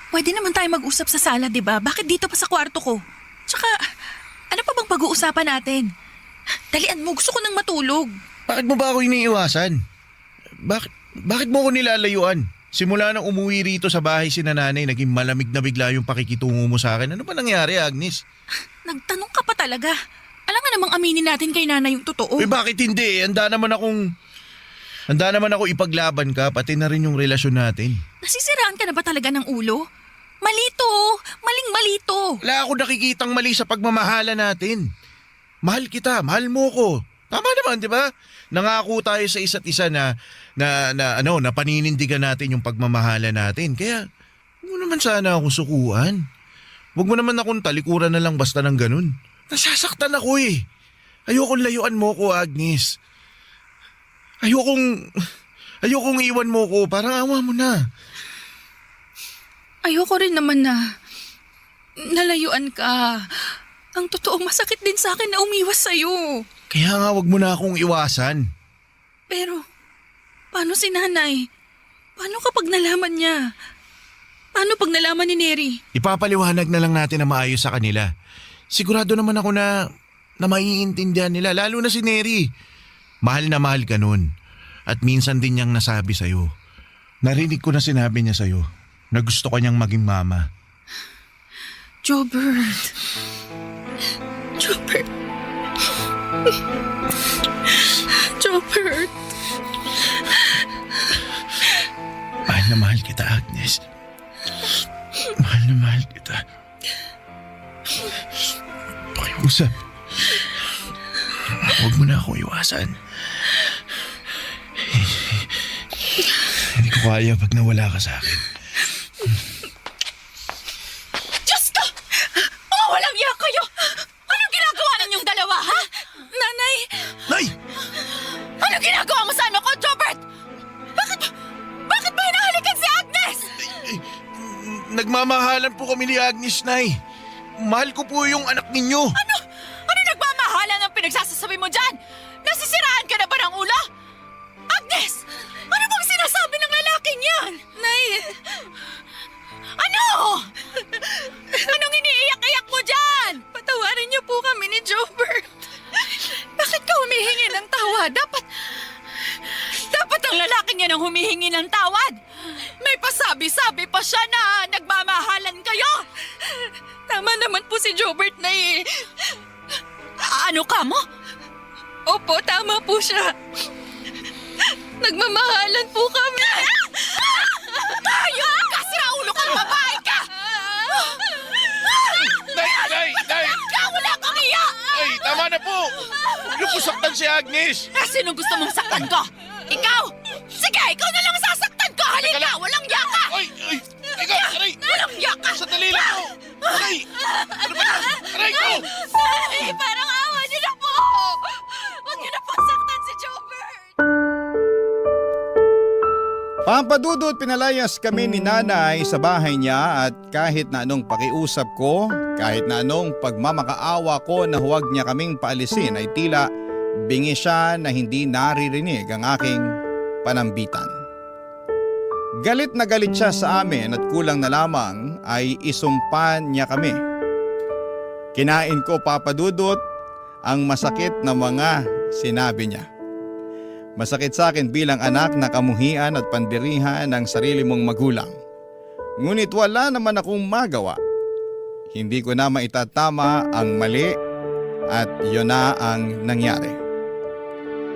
Pwede naman tayo mag-usap sa sala, di ba? Bakit dito pa sa kwarto ko? Tsaka, ano pa bang pag-uusapan natin? Dalian mo, gusto ko nang matulog. Bakit mo ba ako iniiwasan? Bakit mo ako nilalayuan? Simula nang umuwi rito sa bahay si nanay, naging malamig na bigla yung pakikitungo mo sa akin. Ano ba nangyari, Agnes? Nagtanong ka pa talaga. Alam nga namang aminin natin kay nanay yung totoo. Eh bakit hindi? Handa naman ako ipaglaban ka, pati na rin yung relasyon natin. Nasisiraan ka na ba talaga ng ulo? Malito, maling-mali to. Wala ako nakikitang mali sa pagmamahala natin. Mahal kita, mahal mo ko. Tama naman, di ba? Nangako tayo sa isa't isa na paninindigan natin yung pagmamahala natin. Kaya, huwag mo naman sana akong sukuan. Huwag mo naman akong talikuran na lang basta ng ganun. Nasasaktan ako eh. Ayokong layuan mo ko, Agnes. Ayokong iwan mo ko. Parang awa mo na. Ayoko rin naman na nalayuan ka. Ang totoo, masakit din sa akin na umiwas sa'yo. Kaya nga wag mo na akong iwasan. Pero, paano si nanay? Paano kapag nalaman niya? Paano pag nalaman ni Neri? Ipapaliwanag na lang natin na maayos sa kanila. Sigurado naman ako na maiintindihan nila, lalo na si Neri. Mahal na mahal ka nun. At minsan din niyang nasabi sa'yo. Narinig ko na sinabi niya sa'yo na gusto ka niyang maging mama. Jobert. Jobert. Jobert. Mahal na mahal kita, Agnes. Mahal na mahal kita. Pakiusap. Huwag mo na akong iwasan. Hindi ko kaya pag nawala ka sa akin. Diyos ko! Oh, walang iya kayo! Anong ginagawa ninyong dalawa, ha? Nanay! Nay! Anong ginagawa mo sa anak ko, Jobert? Bakit ba hinahalikan si Agnes? Nagmamahalan po kami ni Agnes, Nay. Mahal ko po yung anak ninyo. Ano nagmamahalan ang pinagsasasabi mo dyan? Nasisiraan ka na ba ng ulo? Agnes! Ano bang sinasabi ng lalaking yan? Nay! Ano? Anong iniiyak-iyak mo dyan? Patawarin niyo po kami ni Jobert. Bakit ka humihingi ng tawad? Dapat ang lalaking yan ang humihingi ng tawad. May pasabi-sabi pa siya na nagmamahalan kayo. Tama naman po si Jobert, Nay. Ano ka mo? Opo, tama po siya. Nagmamahalan po kami. Tayo! Kasira ulo kang babae ka! Nay! Ka, wala kang iya! Ay, tama na po! Huwag niyo po saktan si Agnes! Sinong gusto mong saktan ko? Ikaw? Sige, ikaw na lang sasaktan ko! Halika! Walang yaka! Ay! Teka! Aray! Walang yaka! Sandali lang po! Aray! Ano ba yan? Aray ko! Ay, parang awa niyo na po! Huwag niyo na po saktan si Jobert! Pampadudot, pinalayas kami ni nanay sa bahay niya at kahit na anong pakiusap ko, kahit na anong pagmamakaawa ko na huwag niya kaming paalisin ay tila bingi siya na hindi naririnig ang aking panambitan. Galit na galit siya sa amin at kulang na lamang ay isumpan niya kami. Kinain ko, Papadudot, ang masakit na mga sinabi niya. Masakit sa akin bilang anak na kamuhian at pandirihan ng sarili mong magulang. Ngunit wala naman akong magawa. Hindi ko na maitatama ang mali at yun na ang nangyari.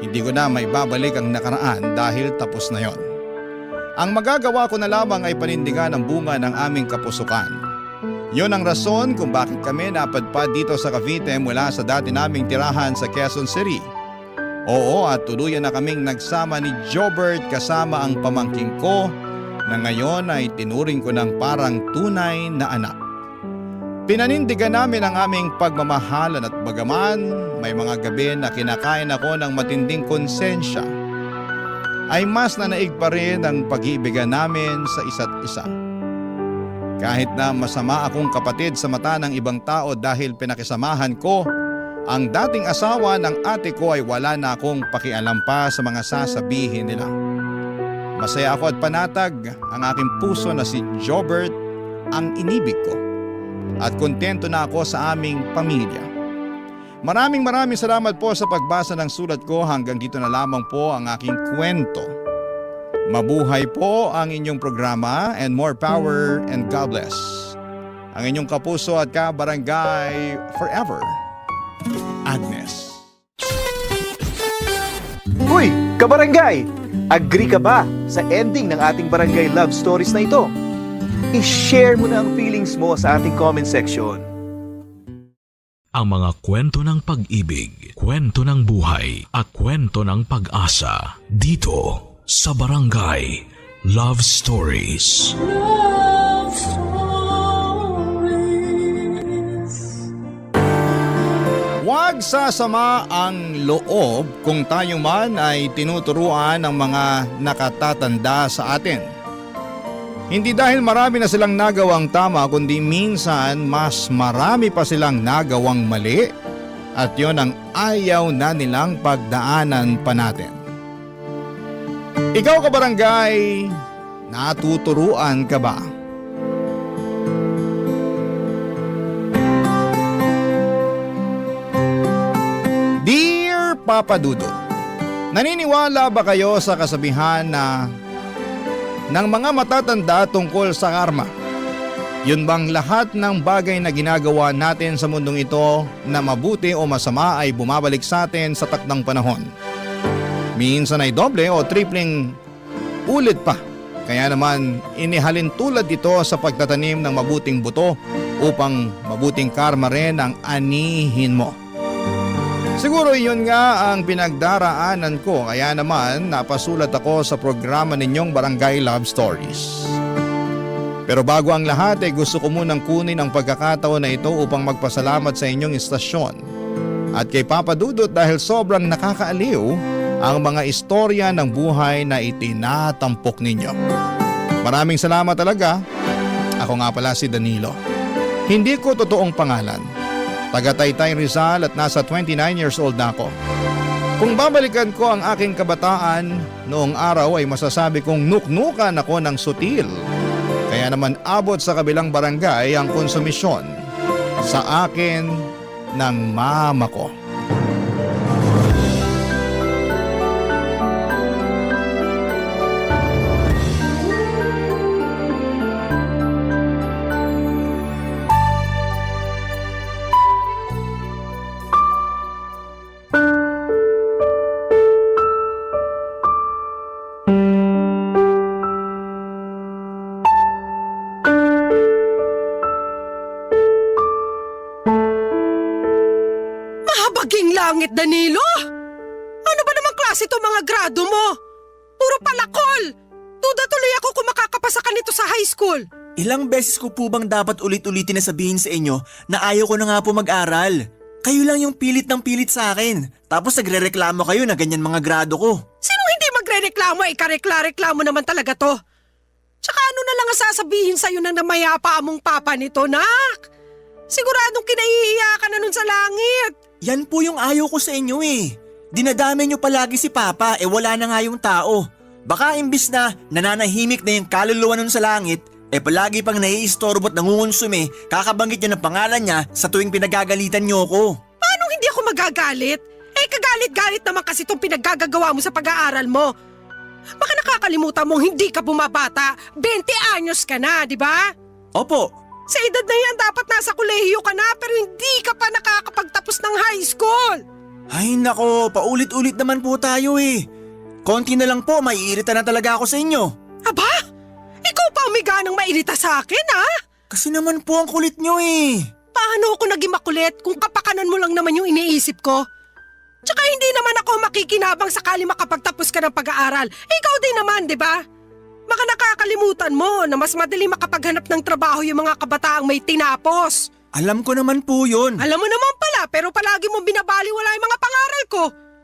Hindi ko na maibabalik ang nakaraan dahil tapos na yon. Ang magagawa ko na lamang ay panindigan ang bunga ng aming kapusukan. Yon ang rason kung bakit kami napadpad dito sa Cavite mula sa dati naming tirahan sa Quezon City. Oo, at tuluyan na kaming nagsama ni Jobert kasama ang pamangking ko na ngayon ay tinuring ko ng parang tunay na anak. Pinanindigan namin ang aming pagmamahalan at bagaman may mga gabi na kinakain ako ng matinding konsensya, ay mas nanaig pa rin ang pag-iibigan namin sa isa't isa. Kahit na masama akong kapatid sa mata ng ibang tao dahil pinakisamahan ko ang dating asawa ng ate ko ay wala na akong pakialam pa sa mga sasabihin nila. Masaya ako at panatag ang aking puso na si Jobert ang inibig ko. At kontento na ako sa aming pamilya. Maraming salamat po sa pagbasa ng sulat ko. Hanggang dito na lamang po ang aking kwento. Mabuhay po ang inyong programa and more power and God bless. Ang inyong kapuso at kabarangay forever, Agnes. Uy, kabarangay! Agree ka ba sa ending ng ating barangay love stories na ito? I-share mo na ang feelings mo sa ating comment section. Ang mga kwento ng pag-ibig, kwento ng buhay at kwento ng pag-asa dito sa Barangay Love Stories. Love Stories. Huwag sasama ang loob kung tayo man ay tinuturuan ng mga nakatatanda sa atin. Hindi dahil marami na silang nagawang tama, kundi minsan mas marami pa silang nagawang mali at yon ang ayaw na nilang pagdaanan pa natin. Ikaw kabarangay, natuturuan ka ba? Dear Papa Dudut, naniniwala ba kayo sa kasabihan na ng mga matatanda tungkol sa karma? Yun bang lahat ng bagay na ginagawa natin sa mundong ito na mabuti o masama ay bumabalik sa atin sa takdang panahon? Minsan ay doble o tripleng ulit pa. Kaya naman inihalin tulad ito sa pagtatanim ng mabuting buto upang mabuting karma rin ang anihin mo. Siguro yun nga ang pinagdaraanan ko, kaya naman napasulat ako sa programa ninyong Barangay Love Stories. Pero bago ang lahat ay gusto ko munang kunin ang pagkakataon na ito upang magpasalamat sa inyong istasyon at kay Papa Dudut dahil sobrang nakakaaliw ang mga istorya ng buhay na itinatampok ninyo. Maraming salamat talaga. Ako nga pala si Danilo. Hindi ko totoong pangalan. Taga Taytay, Rizal at nasa 29 years old na ako. Kung babalikan ko ang aking kabataan, noong araw ay masasabi kong nuknukan ako ng sutil. Kaya naman abot sa kabilang barangay ang konsumisyon sa akin ng mama ko. Mahabaging langit, Danilo! Ano ba namang klase itong mga grado mo? Puro palakol! Duda tuloy ako kung makakapasa ka nito sa high school. Ilang beses ko po bang dapat ulit-ulitin na sabihin sa inyo na ayaw ko na nga po mag-aral? Kayo lang yung pilit ng pilit sa akin. Tapos nagre-reklamo kayo na ganyan mga grado ko. Sino hindi magre-reklamo? Ikarekla-reklamo naman talaga to. Tsaka ano na lang ang sasabihin sa'yo ng namayapa mong papa nito, nak? Siguradong kinahihiya ka na nun sa langit. Yan po yung ayaw ko sa inyo eh. Dinadami nyo palagi si Papa wala na nga yung tao. Baka imbis na nananahimik na yung kaluluwa nun sa langit, palagi pang naiistorbo at nangungonsume, kakabanggit nyo ng pangalan niya sa tuwing pinagagalitan nyo ko. Paano hindi ako magagalit? Kagalit-galit naman kasi itong pinaggagawa mo sa pag-aaral mo. Baka nakakalimutan mong hindi ka bumabata. 20 anyos ka na, di ba? Opo. Sa edad na yan, dapat nasa kolehiyo ka na pero hindi ka pa nakakapagtapos ng high school. Ay nako, paulit-ulit naman po tayo eh. Konti na lang po, maiirita na talaga ako sa inyo. Aba? Ikaw pa umiga ng mairita sa akin, ha? Kasi naman po ang kulit nyo eh. Paano ako naging makulit kung kapakanan mo lang naman yung iniisip ko? Tsaka hindi naman ako makikinabang sakali makapagtapos ka ng pag-aaral. Ikaw din naman, di ba? Baka nakakalimutan mo na mas madali makapaghanap ng trabaho yung mga kabataang may tinapos. Alam ko naman po yun. Alam mo naman pala, pero palagi mong binabaliwala yung mga pangaral ko.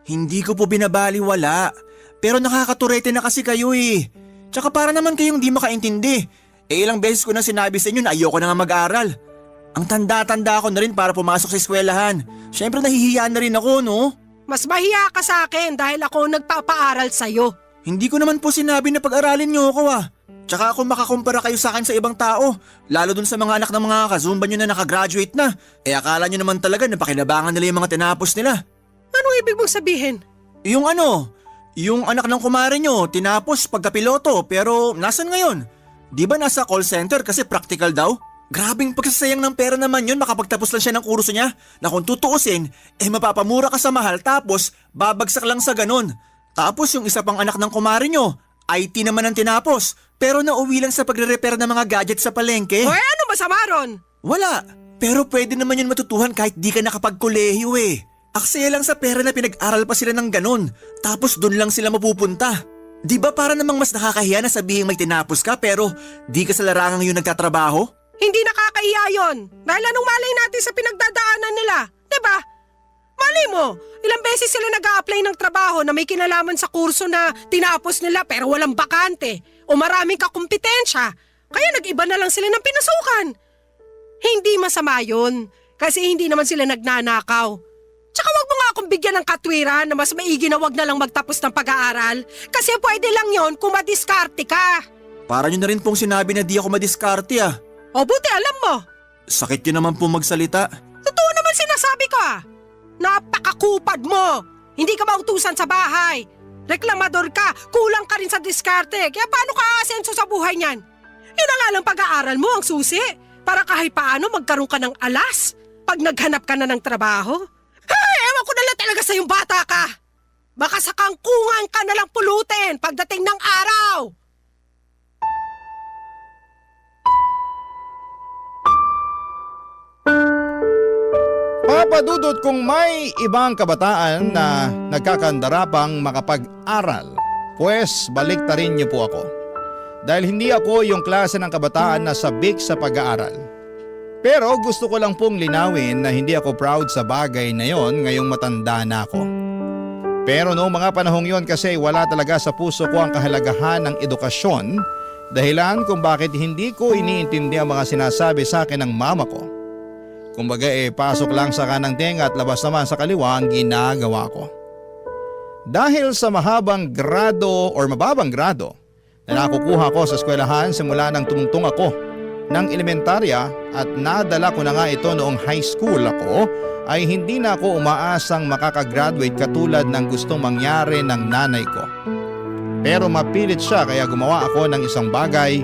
Hindi ko po binabaliwala. Pero nakakaturete na kasi kayo eh. Tsaka para naman kayong di makaintindi. Ilang beses ko na sinabi sa inyo na ayoko na nga mag-aral. Ang tanda-tanda ko na rin para pumasok sa eskwelahan. Siyempre nahihiya na rin ako, no? Mas mahiya ka sa akin dahil ako ang nagpapaaral sa'yo. Hindi ko naman po sinabi na pag-aralin niyo ako Tsaka ako makakumpara kayo sa akin sa ibang tao, lalo dun sa mga anak ng mga kazumba nyo na nakagraduate na. Akala nyo naman talaga na pakinabangan nila yung mga tinapos nila. Anong ibig mong sabihin? Yung anak ng kumare nyo, tinapos pagkapiloto pero nasan ngayon? Di ba nasa call center kasi practical daw? Grabing pagsasayang ng pera naman yun, makapagtapos lang siya ng kurso niya na kung tutuusin, mapapamura ka sa mahal tapos babagsak lang sa ganun. Tapos yung isa pang anak ng kumare nyo, IT naman ang tinapos pero nauwi lang sa pagre-repair ng mga gadget sa palengke. O ano masama ron? Wala, pero pwede naman yun matutuhan kahit di ka nakapagkolehiyo Aksaya lang sa pera na pinag-aral pa sila ng ganun, tapos dun lang sila mapupunta. Di ba para namang mas nakakahiya na sabihin may tinapos ka pero di ka sa larangang yun nagtatrabaho? Hindi nakakahiya yun. Dahil anong malay natin sa pinagdadaanan nila, diba? Malay mo, ilang beses sila nag-a-apply ng trabaho na may kinalaman sa kurso na tinapos nila pero walang bakante o maraming kakumpetensya. Kaya nag-iba na lang sila ng pinasukan. Hindi masama yun kasi hindi naman sila nagnanakaw. Tsaka wag mo nga akong bigyan ng katwiran na mas maigi na wag na lang magtapos ng pag-aaral kasi pwede lang yon kung madiskarte ka. Para nyo na rin pong sinabi na di ako madiskarte O buti alam mo. Sakit yun naman pong magsalita. Totoo naman sinasabi ko Napakakupad mo. Hindi ka mautusan sa bahay. Reklamador ka, kulang ka rin sa diskarte. Kaya paano ka aasenso sa buhay niyan? Yun na nga lang pag-aaral mo ang susi. Para kahit paano magkaroon ka ng alas pag naghanap ka na ng trabaho. Ay, ewan ko na lang talaga sa yung bata ka. Baka sa kangkungan ka na lang pulutin pagdating ng araw. Papadudot kung may ibang kabataan na nagkakandarapang makapag-aral, pues baliktarin niyo po ako. Dahil hindi ako yung klase ng kabataan na sabik sa pag-aaral. Pero gusto ko lang pong linawin na hindi ako proud sa bagay na yon ngayong matanda na ako. Pero noong mga panahong yon kasi wala talaga sa puso ko ang kahalagahan ng edukasyon, dahilan kung bakit hindi ko iniintindi ang mga sinasabi sa akin ng mama ko. Kumbaga pasok lang sa kanang tenga at labas naman sa kaliwa ang ginagawa ko. Dahil sa mababang grado na nakukuha ko sa eskwelahan simula nang tumungtong ako ng elementarya at nadala ko na nga ito noong high school ako, ay hindi na ako umaasang makakagraduate katulad ng gustong mangyari ng nanay ko. Pero mapilit siya kaya gumawa ako ng isang bagay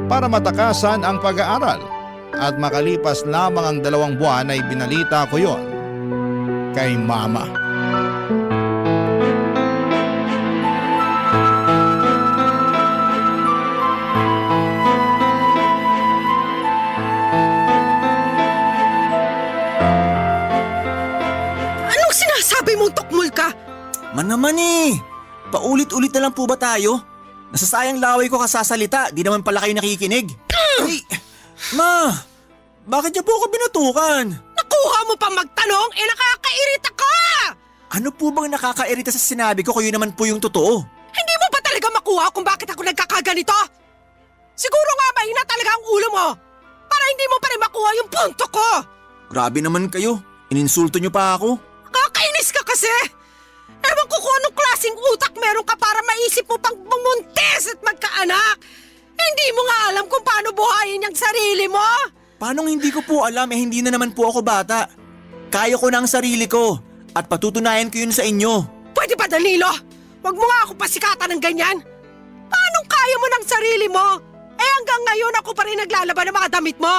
para matakasan ang pag-aaral. At makalipas lamang ang 2 buwan ay binalita ko yon kay mama. Anong sinasabi mong tukmul ka? Man naman paulit-ulit na lang po ba tayo? Nasasayang laway ko kasasalita, di naman pala kayo nakikinig. Ay, Ma, bakit niyo po ako binatukan? Nakuha mo pa magtanong? Nakakairita ka! Ano po bang nakakairita sa sinabi ko kung yun naman po yung totoo? Hindi mo ba talaga makuha kung bakit ako nagkakaganito? Siguro nga mahina talaga ang ulo mo para hindi mo pa rin makuha yung punto ko. Grabe naman kayo, ininsulto niyo pa ako. Kakainis ka kasi! Ewan ko kung anong klaseng utak meron ka para maisip mo pang bumuntis at magkaanak. Hindi mo nga alam kung paano buhayin ang sarili mo? Paanong hindi ko po alam hindi na naman po ako bata. Kaya ko na ang sarili ko at patutunayan ko yun sa inyo. Pwede ba Danilo? Huwag mo nga ako pasikatan ng ganyan. Paanong kaya mo ng sarili mo? Hanggang ngayon ako pa rin naglalaba ng mga damit mo.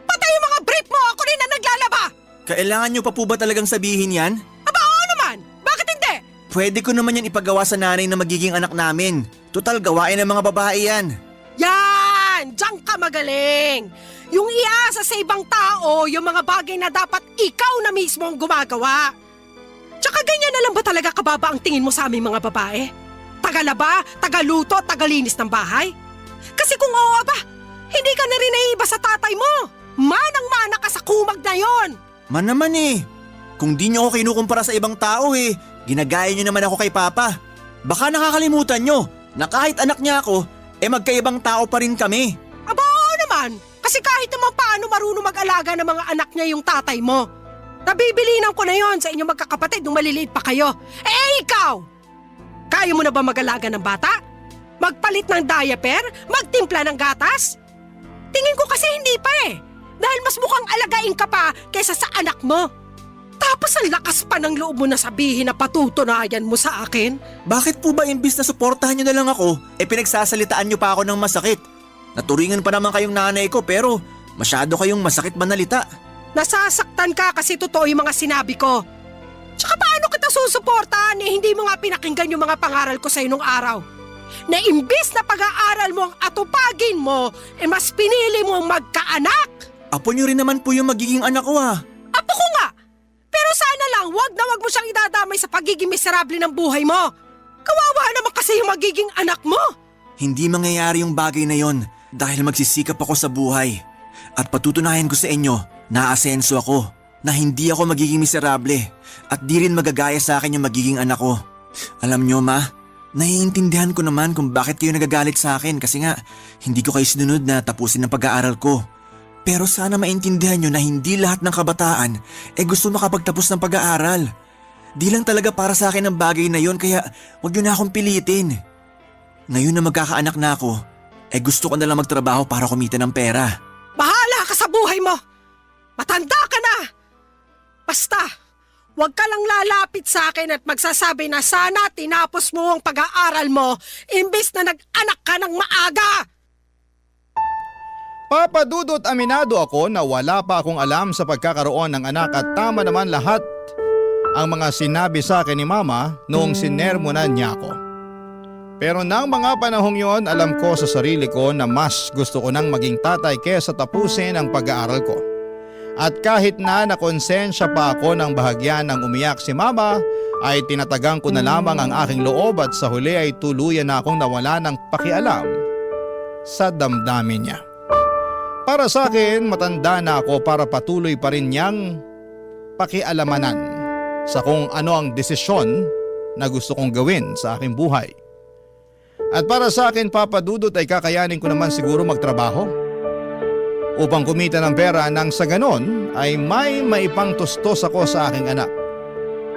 Patay yung mga brief mo, ako rin na naglalaba. Kailangan nyo pa po ba talagang sabihin yan? Aba oo naman, bakit hindi? Pwede ko naman yan ipagawa sa nanay na magiging anak namin. Total gawain ng mga babae yan. Yan! Diyan ka magaling! Yung iasa sa ibang tao, yung mga bagay na dapat ikaw na mismo ang gumagawa. Tsaka ganyan na lang ba talaga kababa ang tingin mo sa aming mga babae? Tagalaba, tagaluto, tagalinis ng bahay? Kasi kung oo ba, hindi ka na rin naiiba sa tatay mo. Manang-mana ka sa kumag na yon. Man naman kung di nyo ako kinukumpara sa ibang tao ginagaya nyo naman ako kay Papa. Baka nakakalimutan nyo na kahit anak niya ako, magkaibang tao pa rin kami. Aba oo naman, kasi Kasi kahit naman paano marunong mag-alaga ng mga anak niya yung tatay mo. Nabibilinan ko na yon sa inyong magkakapatid nung maliliit pa kayo. Eh ikaw! Kaya mo na ba mag-alaga ng bata? Magpalit ng diaper? Magtimpla ng gatas? Tingin ko kasi hindi pa eh. Dahil mas mukhang alagain ka pa kaysa sa anak mo. Tapos ang lakas pa ng loob mo na sabihin na patutunayan mo sa akin. Bakit po ba imbis na suportahan nyo na lang ako, pinagsasalitaan nyo pa ako ng masakit? Naturingan pa naman kayong nanay ko pero masyado kayong masakit manalita. Nasasaktan ka kasi totoo yung mga sinabi ko. Tsaka paano kita susuportahan hindi mo nga pinakinggan yung mga pangaral ko sa'yo nung araw? Na imbis na pag-aaral mo ang atupagin mo, mas pinili mo ang magkaanak. Apo nyo rin naman po yung magiging anak ko Apo ko nga! Pero sana lang wag na wag mo siyang idadamay sa pagiging miserable ng buhay mo. Kawawa naman kasi yung magiging anak mo. Hindi mangyayari yung bagay na yon dahil magsisikap ako sa buhay. At patutunayan ko sa inyo na aasenso ako, na hindi ako magiging miserable at di rin magagaya sa akin yung magiging anak ko. Alam nyo ma, naiintindihan ko naman kung bakit kayo nagagalit sa akin kasi nga hindi ko kayo sinunod na tapusin ang pag-aaral ko. Pero sana maintindihan nyo na hindi lahat ng kabataan gusto makapagtapos ng pag-aaral. Di lang talaga para sa akin ang bagay na yon kaya huwag nyo na akong pilitin. Ngayon na magkakaanak na ako, gusto ko na lang magtrabaho para kumita ng pera. Bahala ka sa buhay mo! Matanda ka na! Basta, huwag ka lang lalapit sa akin at magsasabi na sana tinapos mo ang pag-aaral mo imbis na nag-anak ka ng maaga! Papa Dudut, aminado ako na wala pa akong alam sa pagkakaroon ng anak at tama naman lahat ang mga sinabi sa akin ni Mama noong sinermonan niya ako. Pero nang mga panahong yon, alam ko sa sarili ko na mas gusto ko nang maging tatay kesa tapusin ang pag-aaral ko. At kahit na nakonsensya pa ako ng bahagyan ng umiyak si Mama, ay tinatagang ko na lamang ang aking loob at sa huli ay tuluyan na akong nawala ng pakialam sa damdamin niya. Para sa akin, matanda na ako para patuloy pa rin niyang pakialamanan sa kung ano ang desisyon na gusto kong gawin sa aking buhay. At para sa akin, Papa Dudut, ay kakayanin ko naman siguro magtrabaho upang kumita ng pera nang sa ganon ay may maipangtustos ako sa aking anak.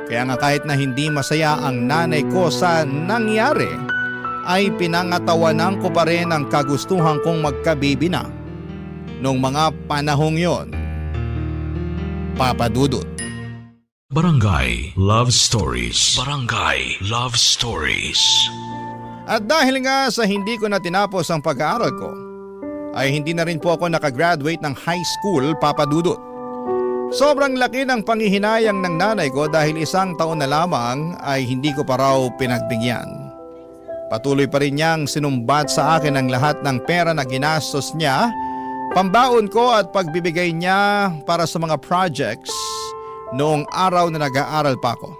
Kaya nga kahit na hindi masaya ang nanay ko sa nangyari, ay pinangatawanan ko pa rin ang kagustuhan kong magkabibi na noong mga panahong yon. Papa Dudut. Barangay Love Stories. Barangay Love Stories. At dahil nga sa hindi ko na tinapos ang pag-aaral ko, ay hindi na rin po ako nakagraduate ng high school, Papa Dudut. Sobrang laki ng panghihinayang ng nanay ko dahil 1 taon na lamang ay hindi ko pa raw pinagbigyan. Patuloy pa rin niyang sinumbat sa akin ang lahat ng pera na ginastos niya, pambaon ko at pagbibigay niya para sa mga projects noong araw na nag-aaral pa ako.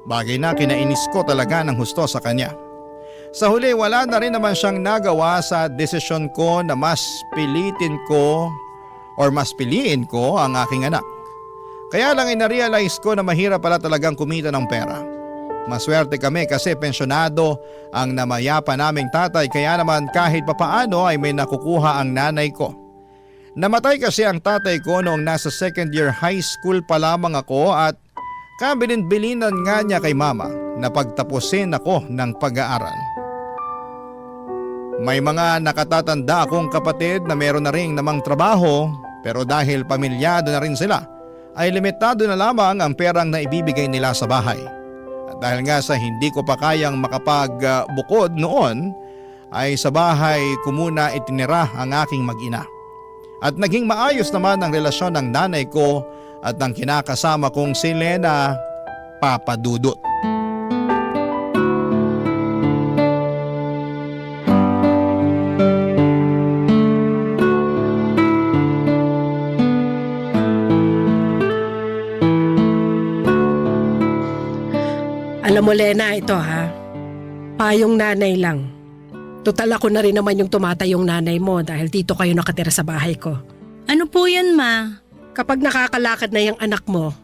Bagay na kinainis ko talaga ng husto sa kanya. Sa huli, wala na rin naman siyang nagawa sa desisyon ko na mas piliin ko ang aking anak. Kaya lang inarealize ko na mahirap pala talagang kumita ng pera. Maswerte kami kasi pensyonado ang namayapa naming tatay kaya naman kahit papaano ay may nakukuha ang nanay ko. Namatay kasi ang tatay ko noong nasa 2nd year high school pa lamang ako at kabilin-bilinan nga niya kay Mama na pagtapusin ako ng pag-aaral. May mga nakatatanda akong kapatid na meron na ring namang trabaho pero dahil pamilyado na rin sila ay limitado na lamang ang perang na ibibigay nila sa bahay. At dahil nga sa hindi ko pa kayang makapagbukod noon ay sa bahay ko muna itinira ang aking mag-ina. At naging maayos naman ang relasyon ng nanay ko at ng kinakasama kong si Lena, Papa Dudut. Alam mo Lena, ito payong nanay lang. Total ako na rin naman yung tumatayong nanay mo dahil dito kayo nakatira sa bahay ko. Ano po yan, Ma? Kapag nakakalakad na yung anak mo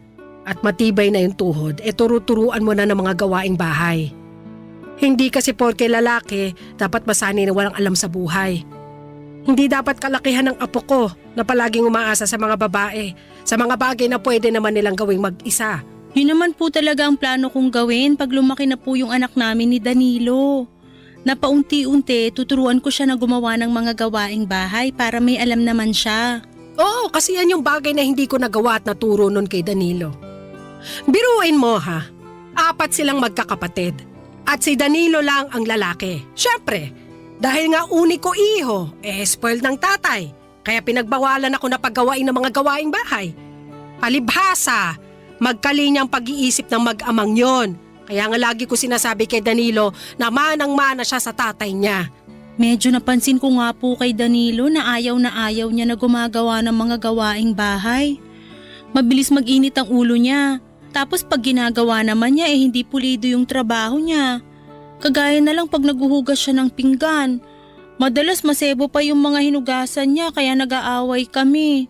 at matibay na yung tuhod, turu-turuan mo na ng mga gawaing bahay. Hindi kasi porke lalaki, dapat masanay na walang alam sa buhay. Hindi dapat kalakihan ng apo ko na palaging umaasa sa mga babae, sa mga bagay na pwede naman nilang gawing mag-isa. Yun naman po talaga ang plano kong gawin pag lumaki na po yung anak namin ni Danilo. Na paunti-unti tuturuan ko siya na gumawa ng mga gawaing bahay para may alam naman siya. Oo, kasi yan yung bagay na hindi ko nagawa at naturo nun kay Danilo. Biruin mo ha, 4 silang magkakapatid at si Danilo lang ang lalaki. Siyempre, dahil nga uniko iho, spoiled ng tatay, kaya pinagbawalan ako na paggawain ng mga gawaing bahay. Palibhasa, magkalinyang pag-iisip ng mag-amang yon. Kaya nga lagi ko sinasabi kay Danilo na manang-mana siya sa tatay niya. Medyo napansin ko nga po kay Danilo na ayaw niya na gumagawa ng mga gawaing bahay. Mabilis mag-init ang ulo niya. Tapos pag ginagawa naman niya hindi pulido yung trabaho niya. Kagaya na lang pag naguhugas siya ng pinggan. Madalas masebo pa yung mga hinugasan niya kaya nag-aaway kami.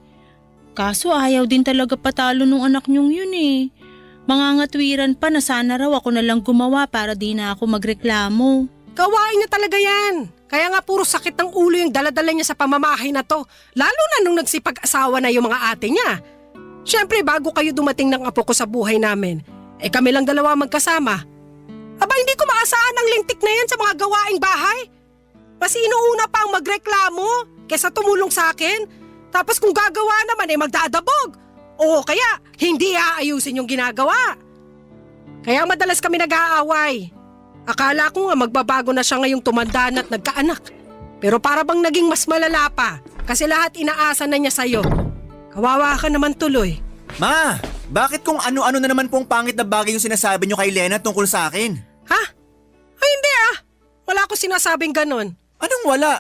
Kaso ayaw din talaga patalo nung anak niyong yun eh. Mangangatwiran pa na sana raw ako na lang gumawa para di na ako magreklamo. Gawain niya talaga yan. Kaya nga puro sakit ng ulo yung daladala niya sa pamamahay na to. Lalo na nung nagsipag-asawa na yung mga ate niya. Siyempre bago kayo dumating ng apo ko sa buhay namin, kami lang dalawa magkasama. Aba hindi ko maasahan ang lintik na yan sa mga gawaing bahay. Mas inuuna pa ang magreklamo kesa tumulong sa akin. Tapos kung gagawa naman magdadabog. O kaya hindi aayusin yung ginagawa. Kaya madalas kami nag-aaway. Akala ko nga magbabago na siya ngayong tumanda na at nagkaanak. Pero para bang naging mas malala pa kasi lahat inaasa na niya sa'yo. Kawawa ka naman tuloy. Ma, bakit kung ano-ano na naman pong pangit na bagay yung sinasabi niyo kay Lena tungkol sa akin? Ha? Ay hindi Wala ko sinasabing ganon. Anong wala?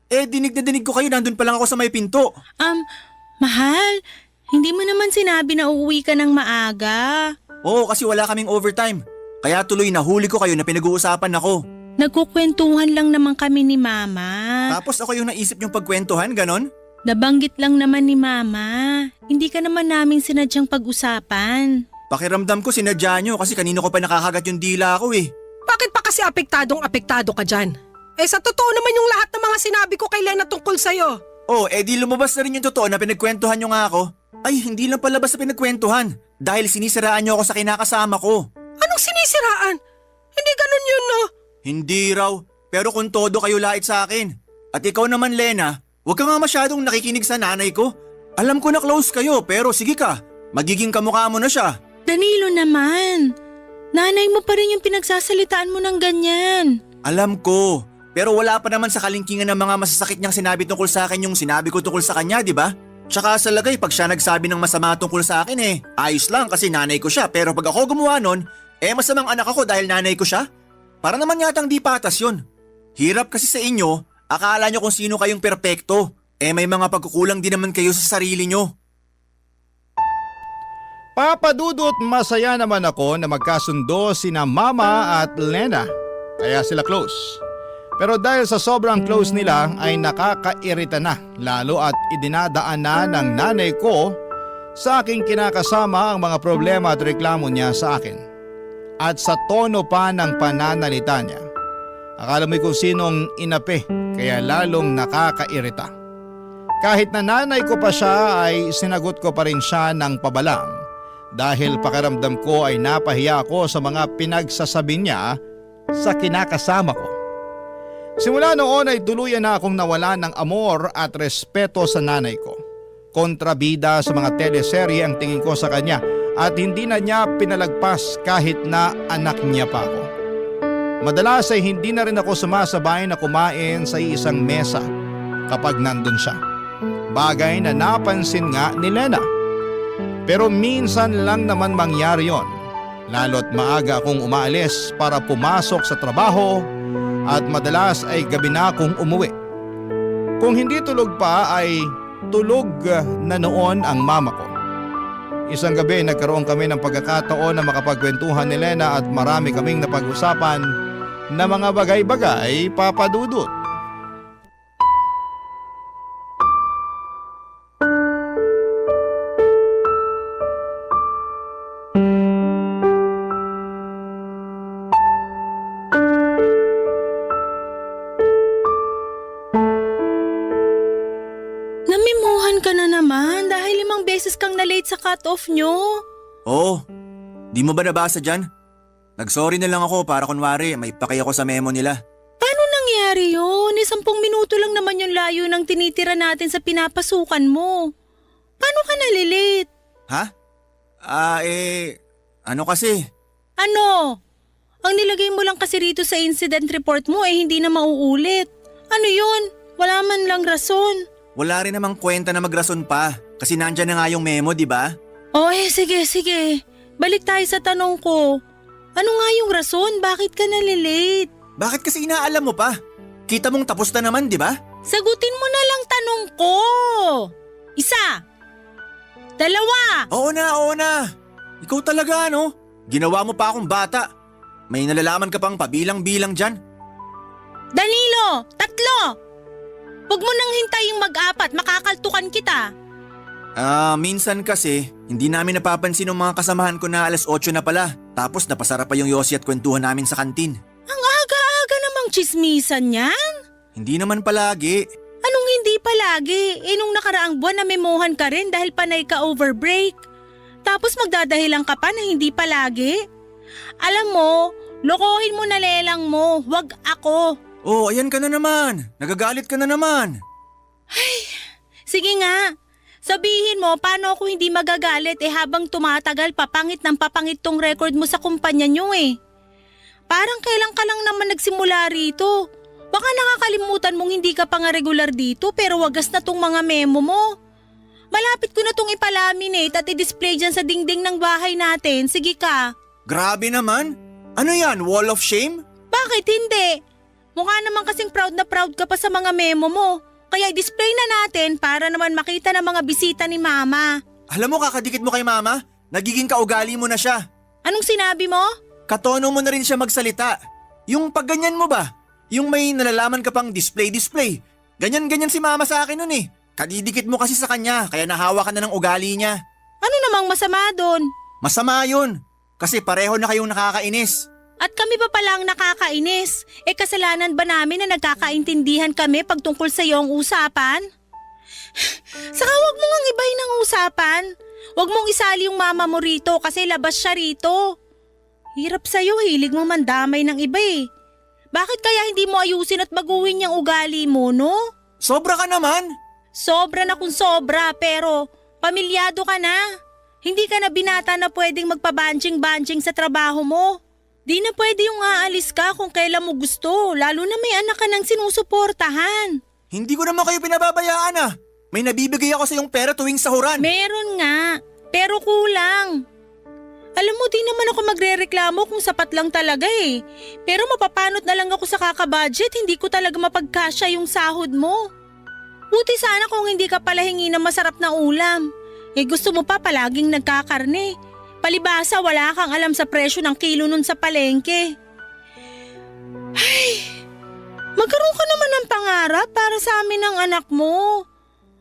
Dinig na dinig ko kayo, nandun pa lang ako sa may pinto. Mahal, hindi mo naman sinabi na uuwi ka ng maaga. Oo, kasi wala kaming overtime. Kaya tuloy nahuli ko kayo na pinag-uusapan ako. Nagkukwentuhan lang naman kami ni Mama. Tapos ako yung naisip yung pagkwentuhan, ganon? Nabanggit lang naman ni Mama. Hindi ka naman namin sinadyang pag-usapan. Pakiramdam ko sinadya nyo kasi kanino ko pa nakakagat yung dila ko eh. Bakit pa kasi apektado ka dyan? Sa totoo naman yung lahat ng mga sinabi ko kay Lena tungkol sa'yo. Di lumabas na rin yung totoo na pinagkwentuhan nyo nga ako. Ay, hindi lang palabas na pinagkwentuhan. Dahil sinisiraan nyo ako sa kinakasama ko. Anong sinisiraan? Hindi ganun yun, no? Hindi raw, pero kung todo kayo lait sa akin. At ikaw naman, Lena, huwag ka nga masyadong nakikinig sa nanay ko. Alam ko na close kayo, pero sige ka, magiging kamukha mo na siya. Danilo naman, nanay mo pa rin yung pinagsasalitaan mo ng ganyan. Alam ko, pero wala pa naman sa kalingkingan ng mga masasakit niyang sinabi tungkol sa akin yung sinabi ko tungkol sa kanya, di ba? Tsaka sa lagay, pag siya nagsabi ng masama tungkol sa akin ayos lang kasi nanay ko siya. Pero pag ako gumawa nun, masamang anak ako dahil nanay ko siya? Para naman yatang di patas yun. Hirap kasi sa inyo, akala nyo kung sino kayong perpekto. May mga pagkukulang din naman kayo sa sarili nyo. Papadudot, masaya naman ako na magkasundo sina Mama at Lena. Kaya sila close. Pero dahil sa sobrang close nila ay nakakairita na, lalo at idinadaan na ng nanay ko sa aking kinakasama ang mga problema at reklamo niya sa akin. At sa tono pa ng pananalita niya. Akala mo kung sinong inapi, kaya lalong nakakairita. Kahit na nanay ko pa siya ay sinagot ko pa rin siya ng pabalang dahil pakiramdam ko ay napahiya ako sa mga pinagsasabi niya sa kinakasama ko. Simula noon ay tuluyan na akong nawala ng amor at respeto sa nanay ko. Kontrabida sa mga teleserye ang tingin ko sa kanya at hindi na niya pinalagpas kahit na anak niya pa ako. Madalas ay hindi na rin ako sumasabay na kumain sa isang mesa kapag nandun siya. Bagay na napansin nga ni Lena. Pero minsan lang naman mangyari yon. Lalo't maaga akong umaalis para pumasok sa trabaho at madalas ay gabi na akong umuwi. Kung hindi tulog pa ay tulog na noon ang mama ko. Isang gabi nagkaroon kami ng pagkakataon na makapagkwentuhan ni Lena at marami kaming napag-usapan na mga bagay-bagay, papadudot. Namimuhan ka na-late sa cut-off nyo. Oo, di mo ba nabasa dyan? Nag-sorry na lang ako para kunwari may paki ako sa memo nila. Paano nangyari yun? 10 minuto lang naman yung layo ng tinitira natin sa pinapasukan mo. Paano ka nalilate? Ha? Ano kasi? Ano? Ang nilagay mo lang kasi rito sa incident report mo hindi na mauulit. Ano yun? Wala man lang rason. Wala rin namang kwenta na magrason pa kasi nandyan na nga yung memo, di ba? Sige. Balik tayo sa tanong ko. Ano nga yung rason? Bakit ka nalilate? Bakit kasi inaalam mo pa? Kita mong tapos na naman, di ba? Sagutin mo na lang tanong ko. 1, 2. Oo na. Ikaw talaga, no? Ginawa mo pa akong bata. May nalalaman ka pang pabilang-bilang dyan. Danilo, 3. Huwag mo nang hintaying mag-4, makakaltukan kita. Minsan kasi, hindi namin napapansin ng mga kasamahan ko na 8:00 na pala. Tapos napasarap pa yung yosi at kwentuhan namin sa kantin. Ang aga-aga namang chismisan yan. Hindi naman palagi. Anong hindi palagi? Nung nakaraang buwan namemohan ka rin dahil panay ka over break. Tapos magdadahilan ka pa na hindi palagi. Alam mo, lokohin mo na lelang mo, wag ako. Oh, ayan ka na naman. Nagagalit ka na naman. Sige nga, sabihin mo paano ako hindi magagalit habang tumatagal papangit ng papangit tong record mo sa kumpanya nyo Parang kailan ka lang naman nagsimula rito. Baka nakakalimutan mong hindi ka pa nga regular dito pero wagas na tong mga memo mo. Malapit ko na tong ipalaminate at i-display dyan sa dingding ng bahay natin. Sige ka. Grabe naman. Ano yan, wall of shame? Bakit hindi? Mukha naman kasing proud na proud ka pa sa mga memo mo. Kaya i-display na natin para naman makita ng mga bisita ni Mama. Alam mo, kakadikit mo kay Mama, nagiging kaugali mo na siya. Anong sinabi mo? Katono mo na rin siya magsalita. Yung pagganyan mo ba? Yung may nalalaman ka pang display. Ganyan-ganyan si Mama sa akin nun Kadidikit mo kasi sa kanya, kaya nahawa ka na ng ugali niya. Ano namang masama doon? Masama yun, kasi pareho na kayong nakakainis. At kami pa palang nakakainis. Kasalanan ba namin na nagkakaintindihan kami pag tungkol sa iyo ang usapan? Saka wag mo ngang ibahin ang usapan. Wag mong isali yung mama mo rito kasi labas siya rito. Hirap sa'yo, hilig mo mandamay ng iba Bakit kaya hindi mo ayusin at baguhin yung ugali mo, no? Sobra ka naman. Sobra na kung sobra, pero pamilyado ka na. Hindi ka na binata na pwedeng magpabanjing-banjing sa trabaho mo. Di na pwede yung aalis ka kung kailan mo gusto, lalo na may anak ka ng sinusuportahan. Hindi ko naman kayo pinababayaan May nabibigay ako sa iyong pera tuwing sahuran. Meron nga, pero kulang. Alam mo, di naman ako magrereklamo kung sapat lang talaga Pero mapapanot na lang ako sa kakabudget, hindi ko talaga mapagkasya yung sahod mo. Buti sana kung hindi ka pala hingi ng masarap na ulam. Gusto mo pa palaging nagkakarne. Palibasa wala kang alam sa presyo ng kilo nun sa palengke. Magkaroon ka naman ng pangarap para sa amin ng anak mo.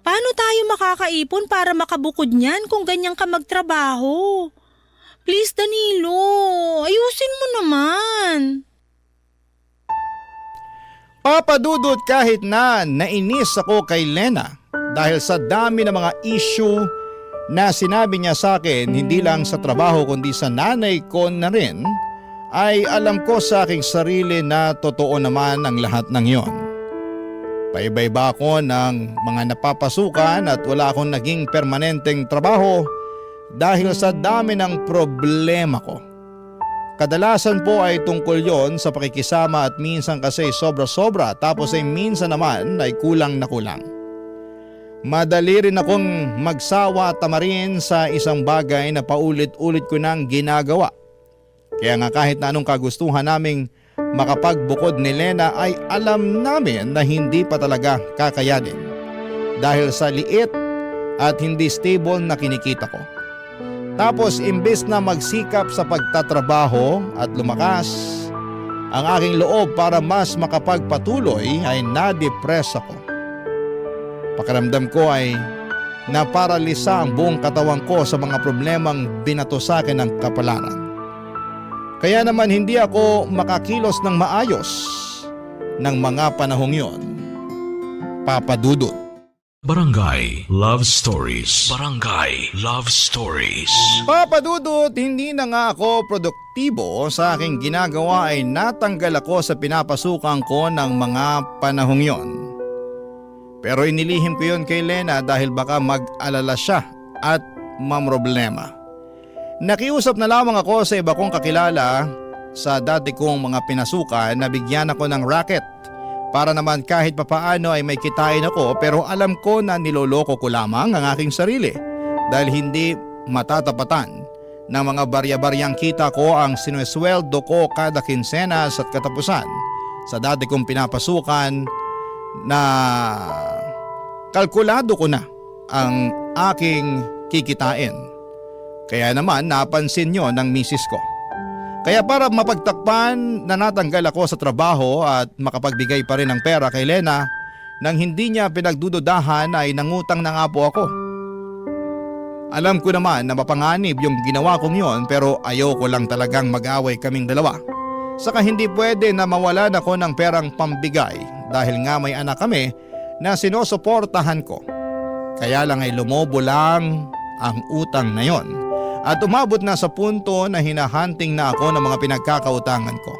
Paano tayo makakaipon para makabukod niyan kung ganyan ka magtrabaho? Please Danilo, ayusin mo naman. Papadudot kahit na nainis ako kay Lena dahil sa dami ng mga issue na sinabi niya sa akin hindi lang sa trabaho kundi sa nanay ko na rin, ay alam ko sa aking sarili na totoo naman ang lahat ng yon. Paiba-iba ako ng mga napapasukan at wala akong naging permanenteng trabaho dahil sa dami ng problema ko. Kadalasan po ay tungkol yon sa pakikisama at minsan kasi sobra-sobra tapos ay minsan naman ay kulang na kulang. Madali rin akong magsawa at tamarin sa isang bagay na paulit-ulit ko nang ginagawa. Kaya nga kahit na anong kagustuhan naming makapagbukod ni Lena ay alam namin na hindi pa talaga kakayanin dahil sa liit at hindi stable na kinikita ko. Tapos imbes na magsikap sa pagtatrabaho at lumakas ang aking loob para mas makapagpatuloy ay na-depress ako. Pakiramdam ko ay naparalisa ang buong katawan ko sa mga problemang binato sa akin ng kapalaran. Kaya naman hindi ako makakilos ng maayos ng mga panahong yon. Papadudot. Barangay Love Stories. Barangay Love Stories. Papa Dudut, hindi na nga ako produktibo sa aking ginagawa ay natanggal ako sa pinapasukan ko ng mga panahong yon. Pero inilihim ko yon kay Lena dahil baka mag-alala siya at mamroblema. Nakiusap na lamang ako sa iba kong kakilala sa dati kong mga pinasukan na bigyan ako ng racket para naman kahit papaano ay may kitain ako, pero alam ko na niloloko ko lamang ang aking sarili dahil hindi matatapatan ng mga barya-baryang kita ko ang sinesweldo ko kada kinsenas at katapusan sa dati kong pinapasukan na kalkulado ko na ang aking kikitain. Kaya naman napansin yon ng misis ko. Kaya para mapagtakpan na natanggal ako sa trabaho at makapagbigay pa rin ng pera kay Lena nang hindi niya pinagdududahan ay nangutang na nga po ako. Alam ko naman na mapanganib yung ginawa kong yon pero ayoko lang talagang mag-away kaming dalawa. Saka hindi pwede na mawalan ako ng perang pambigay dahil nga may anak kami na sinusuportahan ko. Kaya lang ay lumobo lang ang utang na yon. At umabot na sa punto na hinahunting na ako ng mga pinagkakautangan ko.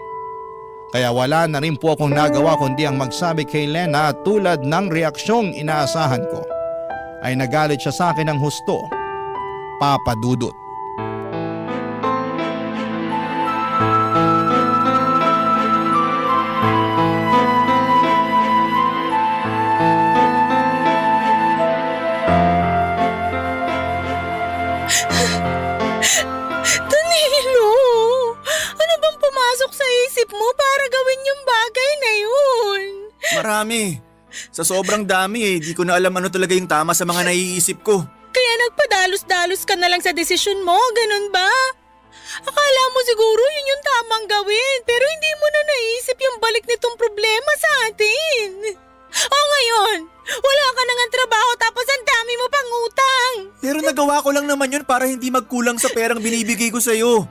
Kaya wala na rin po akong nagawa kundi ang magsabi kay Lena at tulad ng reaksyong inaasahan ko ay nagalit siya sa akin ng husto, Papa Dudut. Danilo, ano bang pumasok sa isip mo para gawin yung bagay na yun? Marami. Sa sobrang dami di ko na alam ano talaga yung tama sa mga naiisip ko. Kaya nagpadalos-dalos ka na lang sa desisyon mo, ganun ba? Akala mo siguro yun yung tamang gawin, pero hindi mo na naisip yung balik nitong problema sa atin. O ngayon, wala ka na nga trabaho tapos ang dami mo pang utang. Pero nagawa ko lang naman yun para hindi magkulang sa perang binibigay ko sa'yo.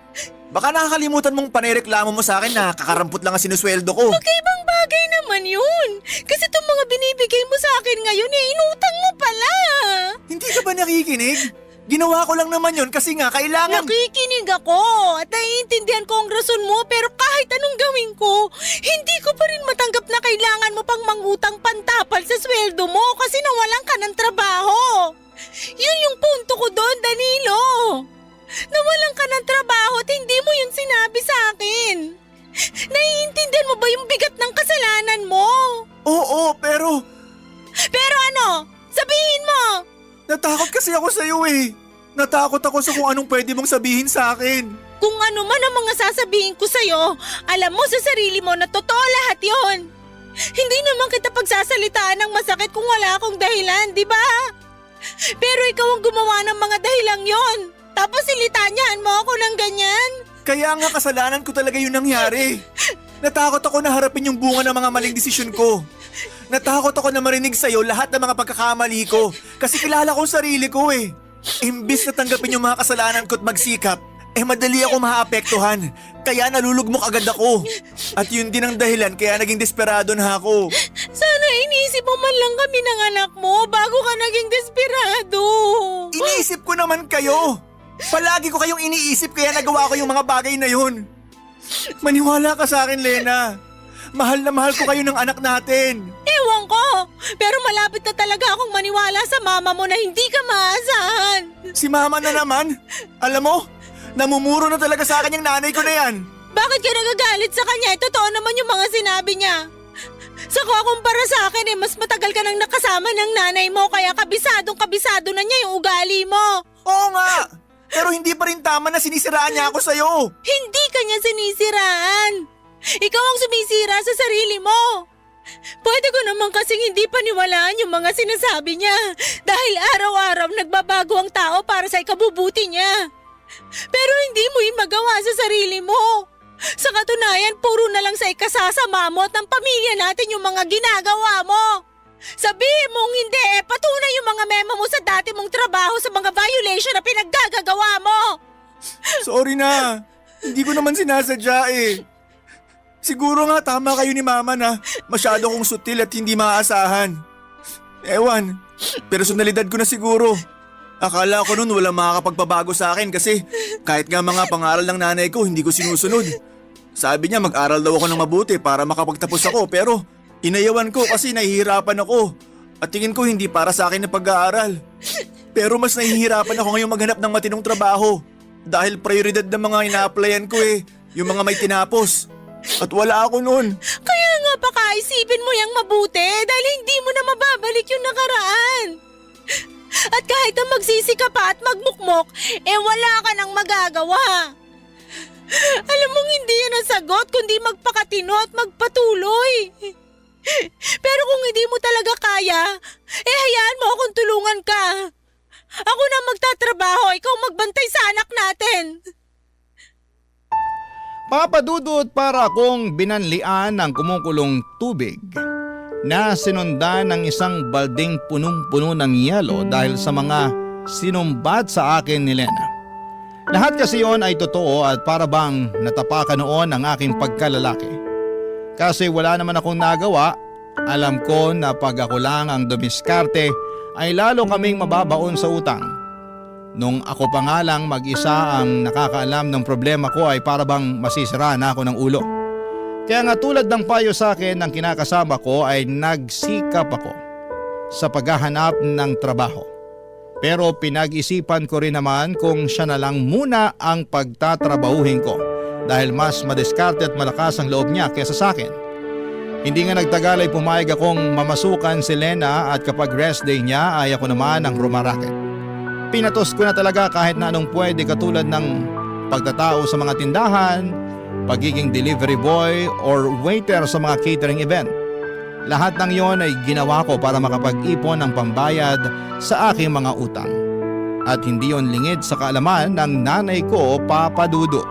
Baka nakakalimutan mong panereklamo mo sa akin na kakarampot lang ang sinusweldo ko. Magkaibang bagay naman yun. Kasi itong mga binibigay mo sa akin ngayon, inutang mo pala. Hindi ka ba nakikinig? Ginawa ko lang naman yun kasi nga kailangan... Nakikinig ako at naiintindihan ko ang rason mo, pero kahit anong gawin ko, hindi ko pa rin matanggap na kailangan mo pang mangutang pantapal sa sweldo mo kasi nawalan ka ng trabaho. Yun yung punto ko doon, Danilo. Nawalan ka ng trabaho at hindi mo yun sinabi sa akin. Naiintindihan mo ba yung bigat ng kasalanan mo? Oo, pero... Pero ano? Sabihin mo! Natakot kasi ako sa'yo eh. Natakot ako sa kung anong pwede mong sabihin sa akin. Kung ano man ang mga sasabihin ko sa'yo, alam mo sa sarili mo na totoo lahat yon. Hindi naman kita pagsasalitaan ng masakit kung wala akong dahilan, di ba? Pero ikaw ang gumawa ng mga dahilang yon. Tapos silitanyahan mo ako ng ganyan. Kaya nga kasalanan ko talaga yung nangyari. Natakot ako na harapin yung bunga ng mga maling desisyon ko. Natakot ako na marinig sa'yo lahat ng mga pagkakamali ko kasi kilala ko ang sarili ko eh. Imbis na tanggapin yung mga kasalanan ko at magsikap, madali ako maapektuhan. Kaya nalulugmok agad ako. At yun din ang dahilan kaya naging desperado na ako. Sana iniisip mo man lang kami ng anak mo bago ka naging desperado. Iniisip ko naman kayo. Palagi ko kayong iniisip kaya nagawa ko yung mga bagay na yun. Maniwala ka sa akin, Lena. Mahal na mahal ko kayo ng anak natin. Ewan ko, pero malapit na talaga akong maniwala sa mama mo na hindi ka maasahan. Si mama na naman. Alam mo, namumuro na talaga sa akin yung nanay ko na yan. Bakit ka nagagalit sa kanya? Totoo naman yung mga sinabi niya. Saka kumpara sa akin mas matagal ka nang nakasama ng nanay mo kaya kabisado na niya yung ugali mo. Oo nga, pero hindi pa rin tama na sinisiraan niya ako sa'yo. Hindi ka niya sinisiraan. Ikaw ang sumisira sa sarili mo. Pwede ko naman kasing hindi paniwalaan yung mga sinasabi niya dahil araw-araw nagbabago ang tao para sa ikabubuti niya. Pero hindi mo yung magawa sa sarili mo. Sa katunayan, puro na lang sa ikasasama mo at ng pamilya natin yung mga ginagawa mo. Sabihin mong hindi, patunay yung mga memo mo sa dati mong trabaho sa mga violation na pinaggagawa mo. Sorry na, hindi ko naman sinasadya eh. Siguro nga tama kayo ni Mama na masyado kong sutil at hindi maaasahan. Ewan, personalidad ko na siguro. Akala ko noon walang makakapagpabago sa akin kasi kahit nga mga pangaral ng nanay ko hindi ko sinusunod. Sabi niya mag-aral daw ako ng mabuti para makapagtapos ako pero inayawan ko kasi nahihirapan ako. At tingin ko hindi para sa akin na pag-aaral. Pero mas nahihirapan ako ngayong maghanap ng matinong trabaho. Dahil prioridad ng mga ina-applyan ko yung mga may tinapos. At wala ako noon. Kaya nga pakaisipin mo yang mabuti dahil hindi mo na mababalik yung nakaraan. At kahit na magsisi ka pa at magmukmok, wala ka nang magagawa. Alam mong hindi yan ang sagot kundi magpakatino at magpatuloy. Pero kung hindi mo talaga kaya, hayaan mo akong tulungan ka. Ako na magtatrabaho, ikaw magbantay sa anak natin. Papadudot para akong binanlian ng kumukulong tubig na sinundan ng isang balding punong-puno ng yelo dahil sa mga sinumbat sa akin ni Lena. Lahat kasi yon ay totoo at para bang natapakan noon ang aking pagkalalaki. Kasi wala naman akong nagawa, alam ko na pag ako lang ang dumiskarte ay lalo kaming mababaon sa utang. Nung ako pa nga lang mag-isa ang nakakaalam ng problema ko ay para bang masisira na ako ng ulo. Kaya nga tulad ng payo sa akin ng kinakasama ko ay nagsikap ako sa paghahanap ng trabaho. Pero pinag-isipan ko rin naman kung siya na lang muna ang pagtatrabahuhin ko dahil mas madiskarte at malakas ang loob niya kaysa sa akin. Hindi nga nagtagal ay pumayag akong mamasukan si Lena at kapag rest day niya ay ako naman ang rumaraket. Pinatos ko na talaga kahit na anong pwede katulad ng pagtatao sa mga tindahan, pagiging delivery boy or waiter sa mga catering event. Lahat ng yon ay ginawa ko para makapag-ipon ng pambayad sa aking mga utang. At hindi yon lingid sa kaalaman ng nanay ko, Papa Dudu.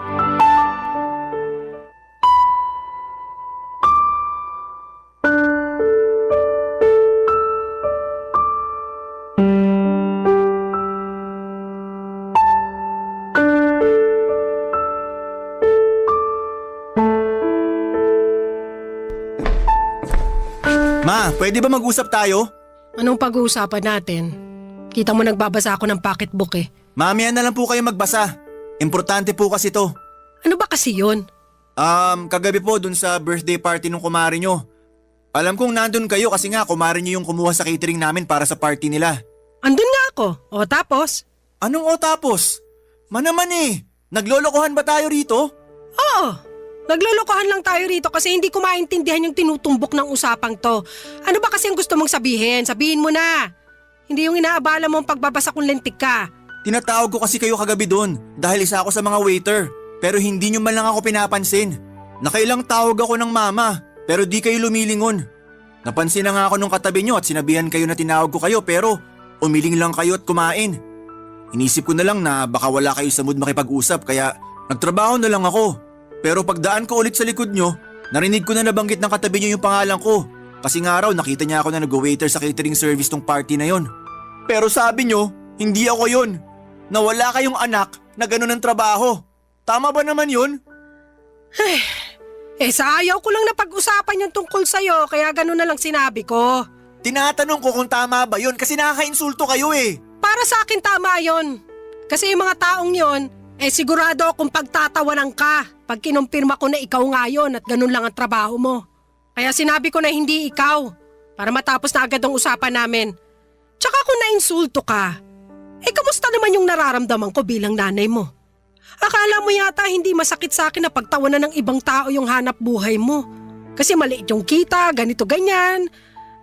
Ma, pwede ba mag-usap tayo? Anong pag-uusapan natin? Kita mo nagbabasa ako ng pocketbook eh. Mamaya na lang po kayo magbasa. Importante po kasi to. Ano ba kasi yun? Kagabi po dun sa birthday party ng kumari nyo. Alam kong nandun kayo kasi nga kumari nyo yung kumuha sa catering namin para sa party nila. Andun nga ako. O tapos? Anong o tapos? Manaman naglolokohan ba tayo rito? Oo. Naglolokohan lang tayo rito kasi hindi ko maintindihan yung tinutumbok ng usapang to. Ano ba kasi ang gusto mong sabihin? Sabihin mo na. Hindi yung inaabala mo ang pagbabasa kung lentik ka. Tinatawag ko kasi kayo kagabi doon dahil isa ako sa mga waiter. Pero hindi nyo man lang ako pinapansin. Nakailang tawag ako ng mama pero di kayo lumilingon. Napansin na nga ako nung katabi nyo at sinabihan kayo na tinawag ko kayo pero umiling lang kayo at kumain. Inisip ko na lang na baka wala kayo sa mood makipag-usap kaya nagtrabaho na lang ako. Pero pagdaan ko ulit sa likod nyo, narinig ko na nabanggit ng katabi nyo yung pangalan ko. Kasi nga raw nakita niya ako na nag-waiter sa catering service tong party na yon. Pero sabi nyo, hindi ako yon. Na wala kayong anak na gano'n ang trabaho. Tama ba naman yun? Sa ayaw ko lang na pag-usapan yung tungkol sa'yo kaya gano'n na lang sinabi ko. Tinatanong ko kung tama ba yun kasi nakaka-insulto kayo Para sa akin tama yon. Kasi yung mga taong yon, sigurado akong pagtatawanan ka pag kinumpirma ko na ikaw nga yun at ganun lang ang trabaho mo. Kaya sinabi ko na hindi ikaw para matapos na agad ang usapan namin. Tsaka kung nainsulto ka, kamusta naman yung nararamdaman ko bilang nanay mo? Akala mo yata hindi masakit sa akin na pagtawanan ng ibang tao yung hanap buhay mo. Kasi maliit yung kita, ganito ganyan.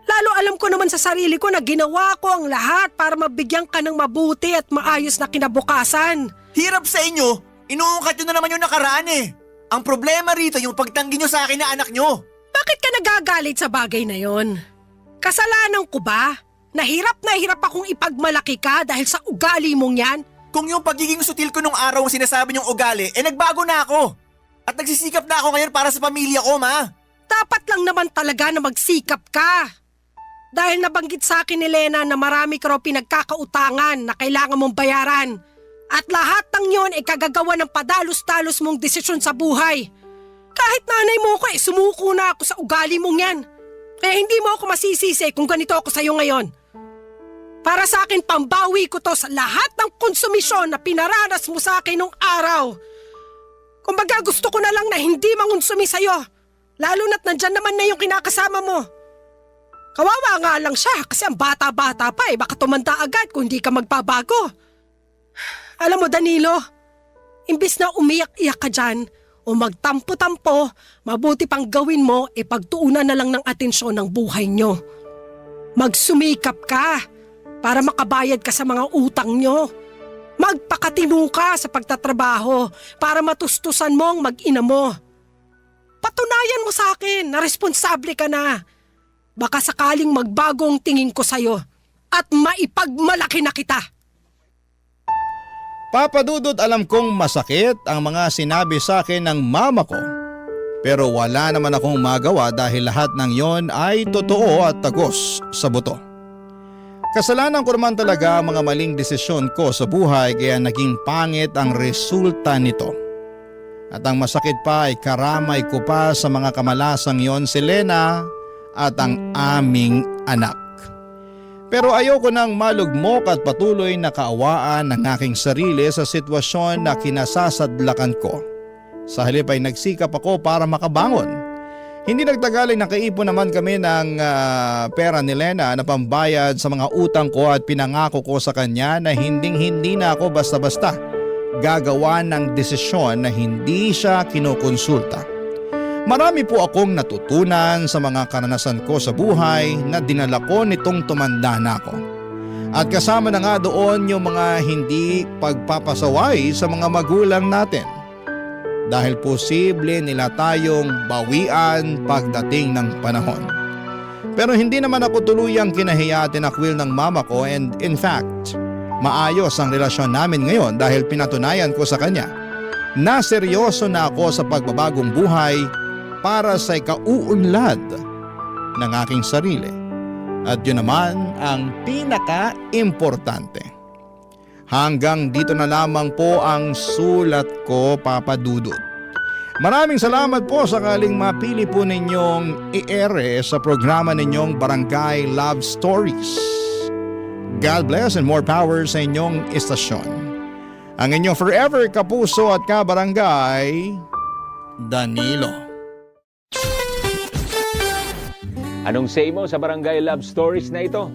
Lalo alam ko naman sa sarili ko na ginawa ko ang lahat para mabigyan ka ng mabuti at maayos na kinabukasan. Hirap sa inyo! Inuungkat nyo na naman yung nakaraan Ang problema rito yung pagtanggi nyo sa akin na anak nyo. Bakit ka nagagalit sa bagay na yon? Kasalanan ko ba? Nahirap akong ipagmalaki ka dahil sa ugali mong yan? Kung yung pagiging sutil ko nung araw ang sinasabi nyong ugali, nagbago na ako. At nagsisikap na ako ngayon para sa pamilya ko, ma. Dapat lang naman talaga na magsikap ka. Dahil nabanggit sa akin ni Lena na marami ka raw pinagkakautangan na kailangan mong bayaran. At lahat ng yon ay kagagawa ng padalos-dalos mong desisyon sa buhay. Kahit nanay mo ko sumuko na ako sa ugali mong yan. Hindi mo ako masisisi kung ganito ako sa'yo ngayon. Para sa akin, pambawi ko to sa lahat ng konsumisyon na pinaranas mo sa akin nung araw. Kumbaga gusto ko na lang na hindi mangonsumi sa'yo. Lalo na't nandyan naman na yung kinakasama mo. Kawawa nga lang siya kasi ang bata-bata pa baka tumanda agad kung hindi ka magbabago. Alam mo Danilo, imbis na umiyak-iyak ka dyan o magtampo-tampo, mabuti pang gawin mo pagtuunan na lang ng atensyon ng buhay nyo. Magsumikap ka para makabayad ka sa mga utang nyo. Magpakatino ka sa pagtatrabaho para matustusan mo ang mag-ina mo. Patunayan mo sa akin na responsable ka na. Baka sakaling magbago ang tingin ko sa'yo at maipagmalaki na kita. Papa Dudut, alam kong masakit ang mga sinabi sa akin ng mama ko. Pero wala naman akong magawa dahil lahat ng yon ay totoo at tagos sa buto. Kasalanan ko naman talaga ang mga maling desisyon ko sa buhay kaya naging pangit ang resulta nito. At ang masakit pa ay karamay ko pa sa mga kamalasang yon si Lena at ang aming anak. Pero ayoko nang malugmok at patuloy na kaawaan ng aking sarili sa sitwasyon na kinasasadlakan ko. Sa halip ay nagsikap ako para makabangon. Hindi nagtagal ay nakaipon naman kami ng pera ni Lena na pambayad sa mga utang ko at pinangako ko sa kanya na hindi na ako basta-basta gagawa ng desisyon na hindi siya kinukonsulta. Marami po akong natutunan sa mga karanasan ko sa buhay na dinala ko nitong tumanda na ako. At kasama na nga doon yung mga hindi pagpapasaway sa mga magulang natin. Dahil posible nila tayong bawian pagdating ng panahon. Pero hindi naman ako tuluyang kinahiya at tinakwil ng mama ko and in fact, maayos ang relasyon namin ngayon dahil pinatunayan ko sa kanya na seryoso na ako sa pagbabagong buhay para sa ikauunlad ng aking sarili. At yun naman ang pinaka-importante. Hanggang dito na lamang po ang sulat ko, Papa Dudut. Maraming salamat po sakaling mapili po ninyong i-ere sa programa ninyong Barangay Love Stories. God bless and more power sa inyong istasyon. Ang inyong forever kapuso at kabarangay, Danilo. Anong say mo sa Barangay Love Stories na ito?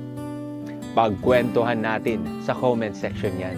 Pagkwentuhan natin sa comment section yan.